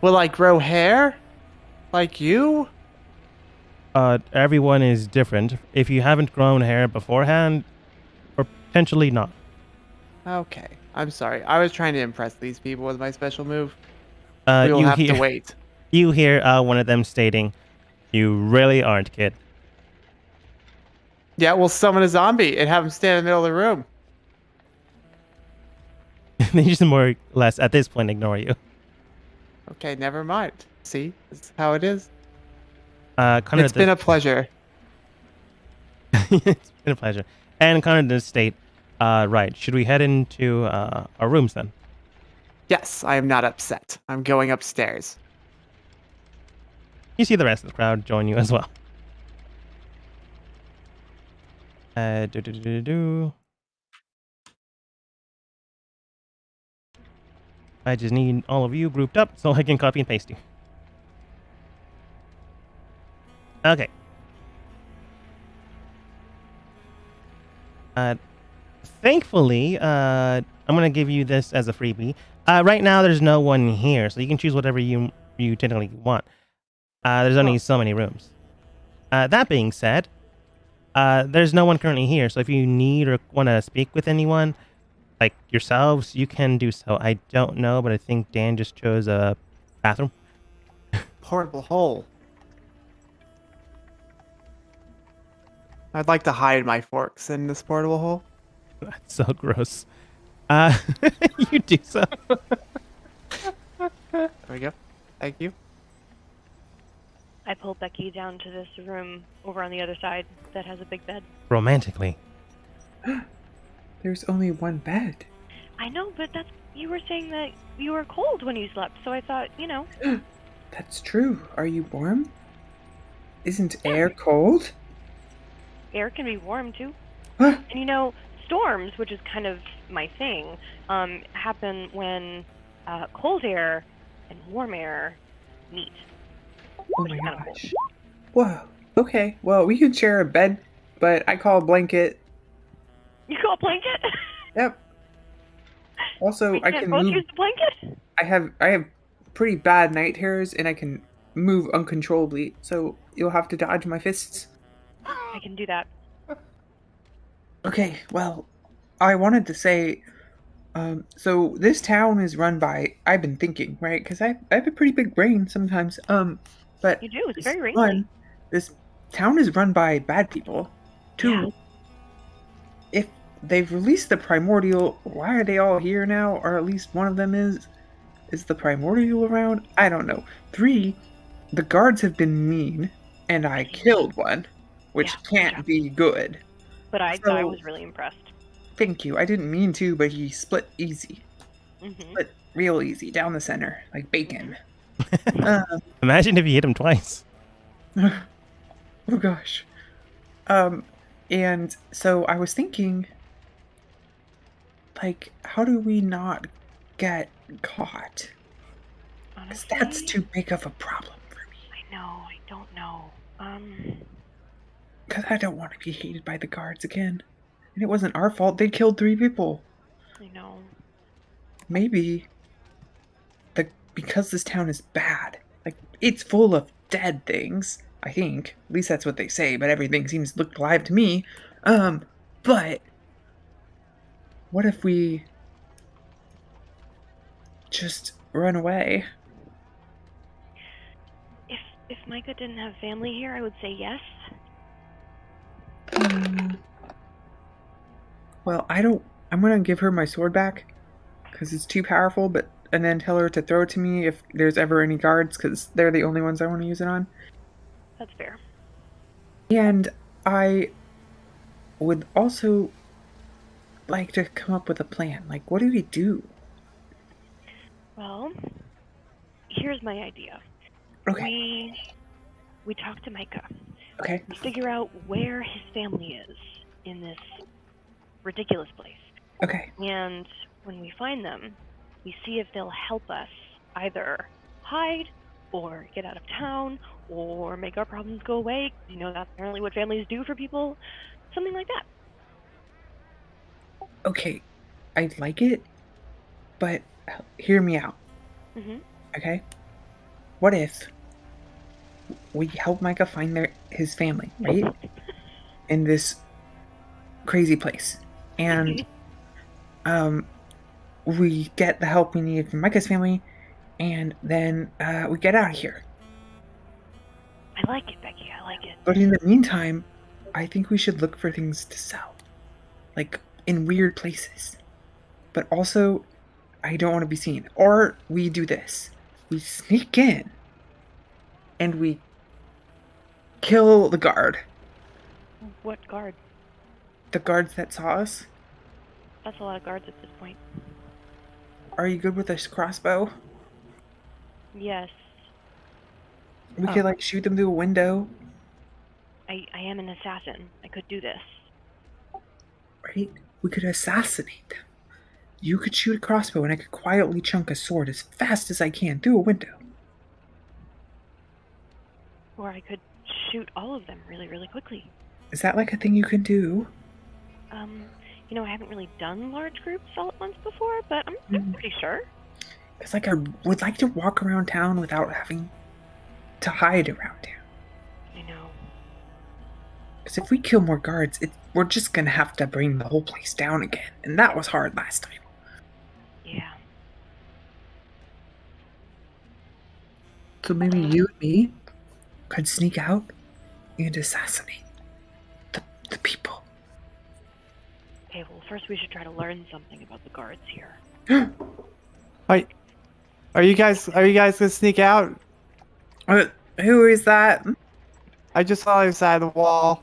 Will I grow hair? Like you? Everyone is different. If you haven't grown hair beforehand, or potentially not. Okay. I'm sorry. I was trying to impress these people with my special move. We will You have hear, to wait. You hear one of them stating, "You really aren't, kid." Yeah, we'll summon a zombie and have him stand in the middle of the room. They just more or less, at this point, ignore you. Okay, never mind. See? That's how it is. Connor, It's been a pleasure. it's been a pleasure. And Connor does state, Right. Should we head into our rooms then? Yes, I am not upset. I'm going upstairs. You see the rest of the crowd join you as well. Do. I just need all of you grouped up so I can copy and paste you. Okay. Thankfully, I'm gonna give you this as a freebie. Right now, there's no one here, so you can choose whatever you technically want. There's only so many rooms. That being said, there's no one currently here, so if you need or want to speak with anyone, like yourselves, you can do so. I don't know, but I think Dan just chose a bathroom. Portable hole. I'd like to hide my forks in this portable hole. That's so gross. You do so. There we go. Thank you. I pull Becky down to this room over on the other side that has a big bed. Romantically. There's only one bed. I know, but you were saying that you were cold when you slept, so I thought, That's true. Are you warm? Isn't air cold? air can be warm too. Huh? And storms, which is kind of my thing, happen when cold air and warm air meet. Oh Which my is kinda cool. gosh. Whoa. Okay. Well, we can share a bed, but I call a blanket. You call a blanket? Yep. Also, We I can't can both move. use the blanket? I have pretty bad night terrors, and I can move uncontrollably. So you'll have to dodge my fists. I can do that. Okay. Well, I wanted to say. So this town is run by. I've been thinking, right? Because I have a pretty big brain sometimes. But You do. It's this very wrinkly. one, this town is run by bad people. Two, Yeah. if they've released the primordial, why are they all here now? Or at least one of them is. Is the primordial around? I don't know. 3, the guards have been mean, and I killed one, which Yeah, good can't job. be good. But I So- was really impressed. Thank you. I didn't mean to, but he split easy. Hmm. Split real easy, down the center, like bacon. Imagine if you hit him twice. Oh gosh. And so I was thinking, like, how do we not get caught? Because Honestly, that's too big of a problem for me. I know. I don't know. Because I don't want to be hated by the guards again. And it wasn't our fault. They killed 3 people. I know. Maybe because this town is bad. Like, it's full of dead things, I think. At least that's what they say, but everything seems to look alive to me. But what if we just run away? If Micah didn't have family here, I would say yes. Well, I'm gonna give her my sword back because it's too powerful, and then tell her to throw it to me if there's ever any guards, because they're the only ones I want to use it on. That's fair. And I would also like to come up with a plan. Like, what do we do? Well, here's my idea. Okay. We talk to Micah. Okay. We figure out where his family is in this ridiculous place. Okay. And when we find them, we see if they'll help us either hide or get out of town or make our problems go away. That's apparently what families do for people. Something like that. Okay. I like it, but hear me out. Hmm. Okay. What if we help Micah find his family, right? In this crazy place. And we get the help we need from Micah's family, and then we get out of here. I like it, Becky. I like it. But in the meantime, I think we should look for things to sell. Like, in weird places. But also, I don't want to be seen. Or we do this. We sneak in, and we kill the guard. What guard? The guards that saw us. That's a lot of guards at this point. Are you good with this crossbow? Yes, We could like shoot them through a window, I am an assassin. I could do this. right? We could assassinate them. You could shoot a crossbow, and I could quietly chunk a sword as fast as I can through a window. Or I could shoot all of them really, really quickly. Is that like a thing you can do? You know, I haven't really done large groups all at once before, but I'm pretty sure. It's like I would like to walk around town without having to hide around town. I know. Because if we kill more guards, we're just gonna have to bring the whole place down again, and that was hard last time. Yeah. So maybe you and me could sneak out and assassinate the people. Okay, well, first we should try to learn something about the guards here. Are you guys gonna sneak out? Who is that? I just saw inside the wall.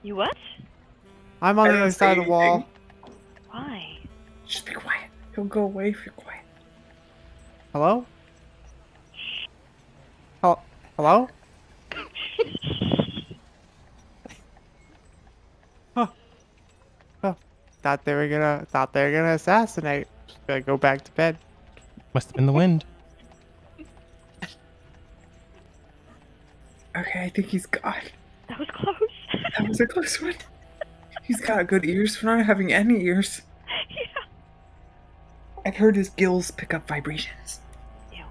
You what? I'm on I the don't other say side of the wall. anything. Why? Just be quiet. He'll go away if you're quiet. Hello? Hello? Thought they were gonna assassinate. Just gonna go back to bed. Must have been the wind. Okay, I think he's gone. That was close. That was a close one. He's got good ears for not having any ears. Yeah. I've heard his gills pick up vibrations. Ew.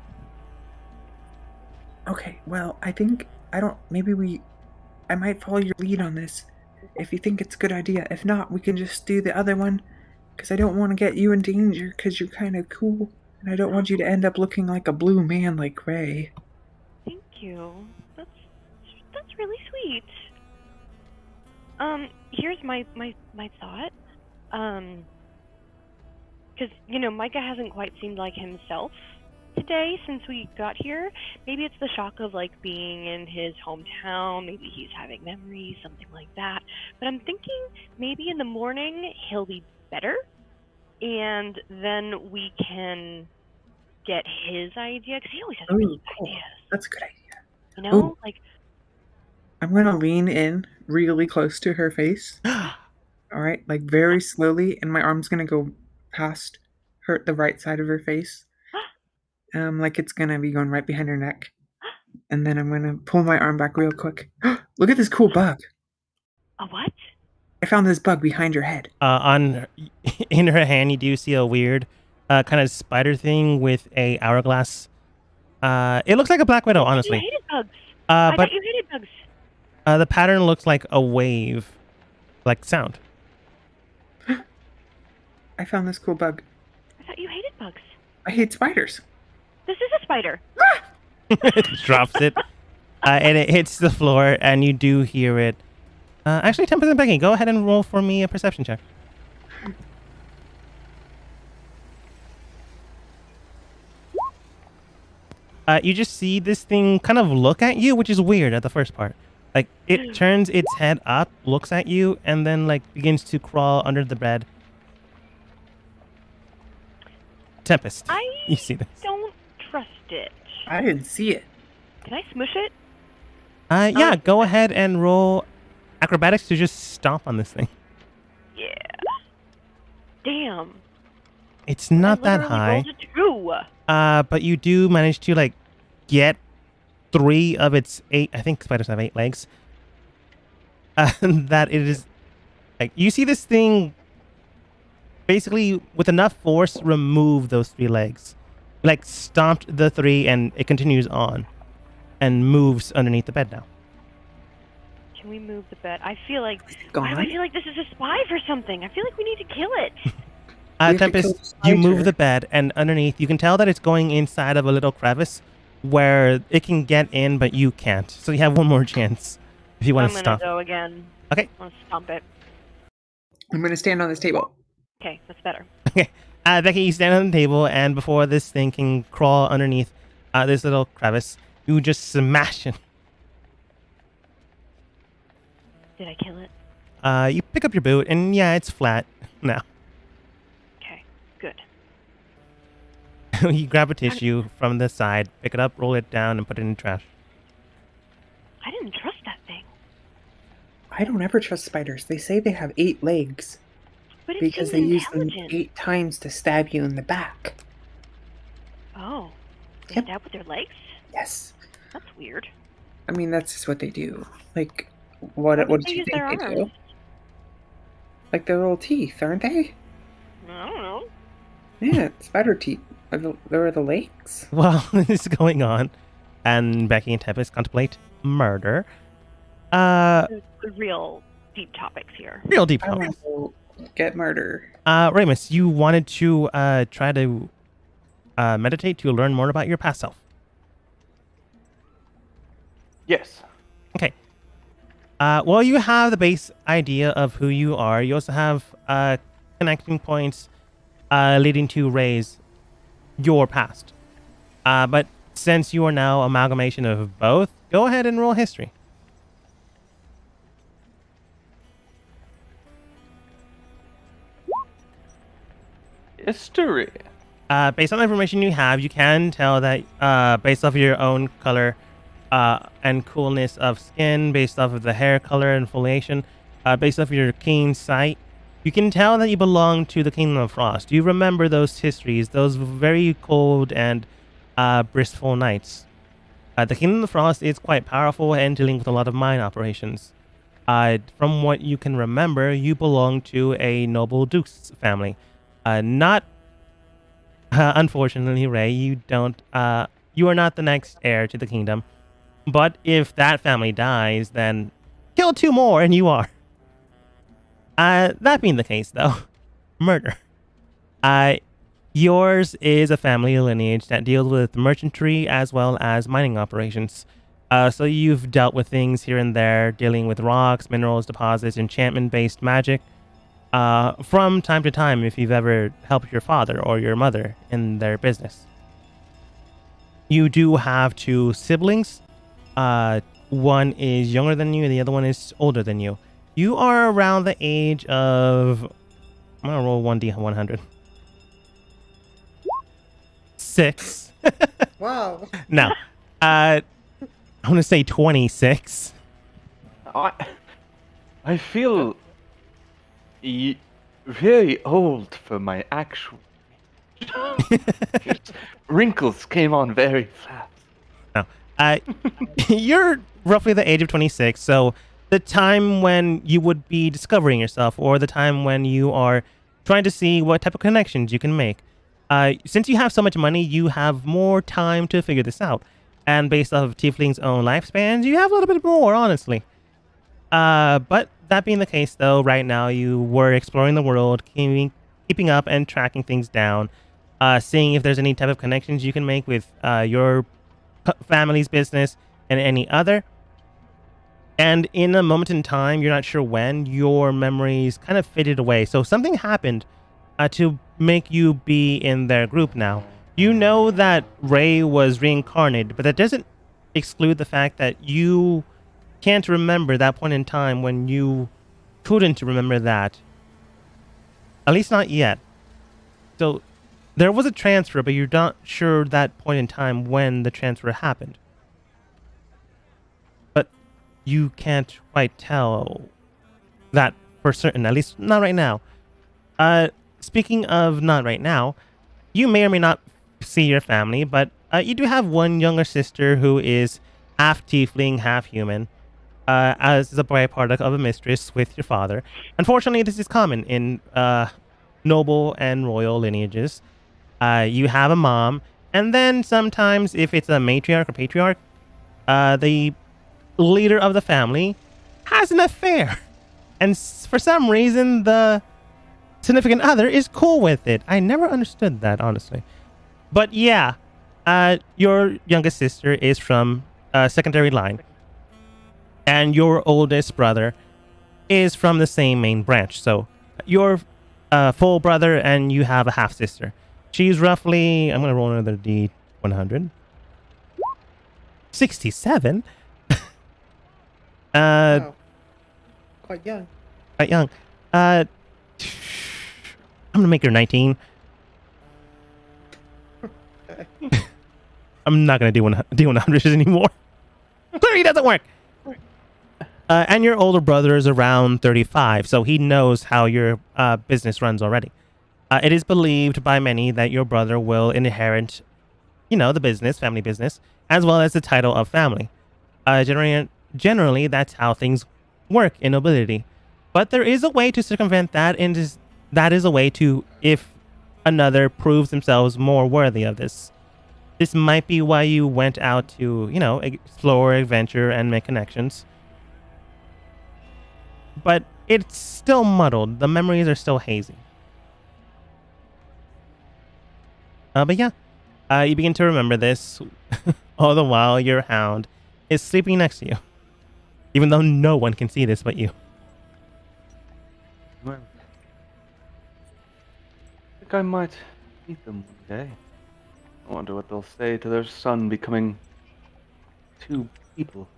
Okay, well, I might follow your lead on this. If you think it's a good idea. If not, we can just do the other one. Because I don't want to get you in danger because you're kind of cool. And I don't want you to end up looking like a blue man like Ray. Thank you. That's really sweet. Here's my thought. Because, you know, Micah hasn't quite seemed like himself today since we got here. Maybe it's the shock of, like, being in his hometown. Maybe he's having memories, something like that. But I'm thinking maybe in the morning he'll be better. And then we can get his idea. Because he always has really good Cool. ideas. That's a good idea. You know? Like, I'm going to lean in really close to her face. Alright, like very slowly. And my arm's going to go past the right side of her face. Like it's gonna be going right behind her neck. And then I'm gonna pull my arm back real quick. Look at this cool bug. a what? I found this bug behind your head. In her hand, you do see a weird kind of spider thing with a hourglass. It looks like a black widow, You honestly. hated bugs. I But thought you hated bugs. the pattern looks like a wave, like sound. I found this cool bug. I thought you hated bugs. I hate spiders. This is a spider. It drops it, and it hits the floor, and you do hear it. Actually, 10% Becky, go ahead and roll for me a perception check. You just see this thing kind of look at you, which is weird at the first part. Like, it turns its head up, looks at you, and then, like, begins to crawl under the bed. Tempest, you see this. Don't trust it. I didn't see it. Can I smush it? Yeah, go ahead and roll acrobatics to just stomp on this thing. Yeah. Damn. It's not I that literally high. rolled a 2. But you do manage to, like, get 3 of its 8, I think spiders have 8 legs. That it is, like, you see this thing basically with enough force remove those 3 legs. Like, stomped the 3 and it continues on and moves underneath the bed now. Can we move the bed? I feel like Gone. why do I feel like this is a spy for something? I feel like we need to kill it. We have to kill Tempest, the you move spider. the bed, and underneath, you can tell that it's going inside of a little crevice where it can get in, but you can't. So you have one more chance if you want I'm to gonna stop. go again. Okay. I want to stomp it. I'm gonna stand on this table. Okay, that's better. Becky, you stand on the table, and before this thing can crawl underneath this little crevice, you just smash it. Did I kill it? You pick up your boot, and yeah, it's flat now. Okay, good. You grab a tissue from the side, pick it up, roll it down, and put it in the trash. I didn't trust that thing. I don't ever trust spiders. They say they have 8 legs But it because they seemed use them intelligent. 8 times to stab you in the back. Oh. They Yep. stab with their legs? Yes. That's weird. I mean, that's just what they do. Like, what Why would did they you use think their they arms? do? Like their little teeth, aren't they? I don't know. Yeah, spider teeth. There are the legs. While this is going on, and Becky and Tempest contemplate murder, The real deep topics here. real deep I want topics. to go get murder. Ramus, you wanted to try to meditate to learn more about your past self. Yes. Okay. Well, you have the base idea of who you are. You also have connecting points leading to raise your past. But since you are now amalgamation of both, go ahead and roll history. History. Based on the information you have, you can tell that based off of your own color and coolness of skin, based off of the hair color and foliation, based off of your keen sight, you can tell that you belong to the Kingdom of Frost. You remember those histories, those very cold and blissful nights. The Kingdom of Frost is quite powerful and dealing with a lot of mine operations. From what you can remember, you belong to a noble duke's family. Not unfortunately, Ray, you don't. You are not the next heir to the kingdom. But if that family dies, then kill 2 more, and you are. That being the case, though, murder. Yours is a family lineage that deals with merchantry as well as mining operations. So you've dealt with things here and there, dealing with rocks, minerals, deposits, enchantment-based magic. From time to time, if you've ever helped your father or your mother in their business. You do have 2 siblings. One is younger than you, and the other one is older than you. You are around the age of... I'm going to roll 1d100. 6. Wow. No. I'm going to say 26. I feel very old for my actual. Wrinkles came on very fast. You're roughly the age of 26, so the time when you would be discovering yourself, or the time when you are trying to see what type of connections you can make. Since you have so much money, you have more time to figure this out. And based off of Tiefling's own lifespans, you have a little bit more, honestly. But that being the case, though, right now you were exploring the world, keeping up and tracking things down, seeing if there's any type of connections you can make with your family's business and any other. And in a moment in time, you're not sure when, your memories kind of faded away. So something happened to make you be in their group now. You know that Ray was reincarnated, but that doesn't exclude the fact that you can't remember that point in time when you couldn't remember that. At least not yet. So there was a transfer, but you're not sure that point in time when the transfer happened. But you can't quite tell that for certain, at least not right now. Speaking of not right now, you may or may not see your family, but you do have one younger sister who is half tiefling, half human, as a byproduct of a mistress with your father. Unfortunately, this is common in noble and royal lineages. You have a mom, and then sometimes if it's a matriarch or patriarch, the leader of the family has an affair. And for some reason, the significant other is cool with it. I never understood that, honestly. But yeah, your youngest sister is from secondary line. And your oldest brother is from the same main branch. So you're full brother and you have a half sister. She's roughly, I'm going to roll another D100. 67? Wow. Quite young. quite young. I'm gonna make her 19. I'm not gonna do D100s anymore. Clearly doesn't work. And your older brother is around 35, so he knows how your business runs already. It is believed by many that your brother will inherit, the business, family business, as well as the title of family. Generally, that's how things work in nobility. But there is a way to circumvent that, and that is a way to, if another proves themselves more worthy of this. This might be why you went out to, explore, adventure, and make connections. But it's still muddled. The memories are still hazy. But yeah, you begin to remember this, all the while your hound is sleeping next to you. Even though no one can see this but you. Well, I think I might meet them one day. I wonder what they'll say to their son becoming 2 people.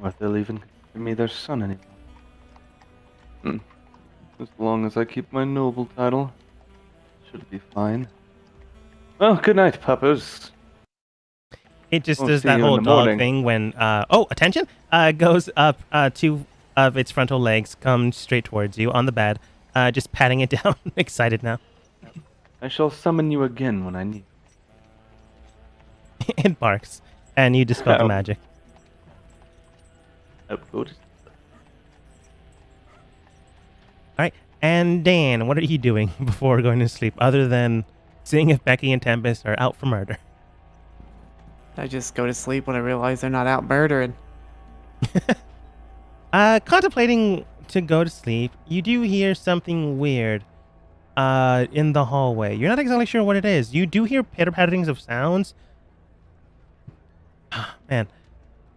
Or if they'll even consider me their son anymore. As long as I keep my noble title, should be fine. Well, good night, puppers. It just We'll does see that you in whole the dog morning. thing when, attention, goes up, 2 of its frontal legs come straight towards you on the bed, just patting it down, excited now. I shall summon you again when I need. It barks, and you dispel the Ow. magic. Oh, good. All right, and Dan, what are you doing before going to sleep, other than seeing if Becky and Tempest are out for murder? I just go to sleep when I realize they're not out murdering. Contemplating to go to sleep, you do hear something weird in the hallway. You're not exactly sure what it is. You do hear pitter-patterings of sounds. Man,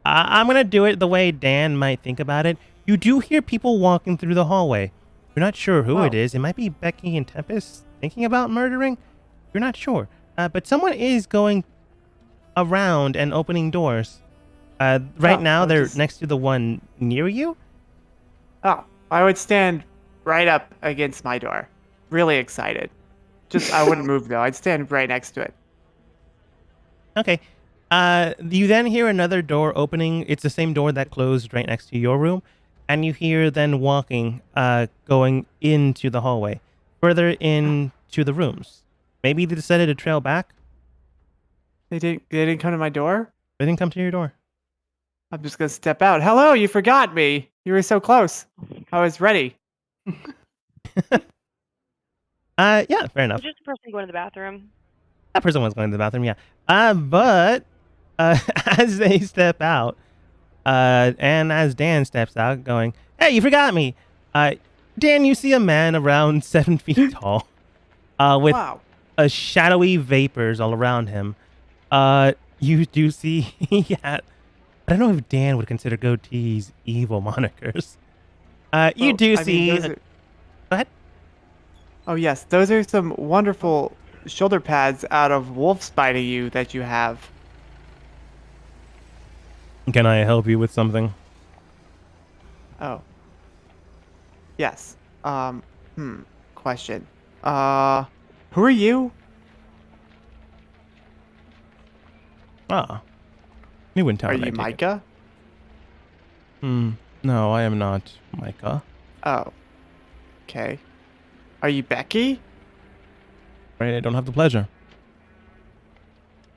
I'm going to do it the way Dan might think about it. You do hear people walking through the hallway. You're not sure who it is. It might be Becky and Tempest thinking about murdering. You're not sure. But someone is going around and opening doors. Right now, I'll they're just- next to the one near you. Oh, I would stand right up against my door. Really excited. I wouldn't move though. I'd stand right next to it. Okay. You then hear another door opening. It's the same door that closed right next to your room. And you hear then walking, going into the hallway, further into the rooms. Maybe they decided to trail back. They didn't come to my door? They didn't come to your door. I'm just gonna step out. Hello, you forgot me. You were so close. I was ready. Yeah, fair enough. Just a person going to the bathroom. That person was going to the bathroom, yeah. But as they step out, and as Dan steps out, going, "Hey, you forgot me." Dan, you see a man around 7 feet tall, with Wow. shadowy vapors all around him. You do see, yeah. I don't know if Dan would consider goatees evil monikers. You Well, do I mean, see. those are- Go ahead. Oh yes, those are some wonderful shoulder pads out of wolf spider you that you have. Can I help you with something? Oh. Yes. Question. Who are you? Ah, you wouldn't tell Are me. you Micah? No, I am not Micah. Oh. Okay. Are you Becky? Right, I don't have the pleasure.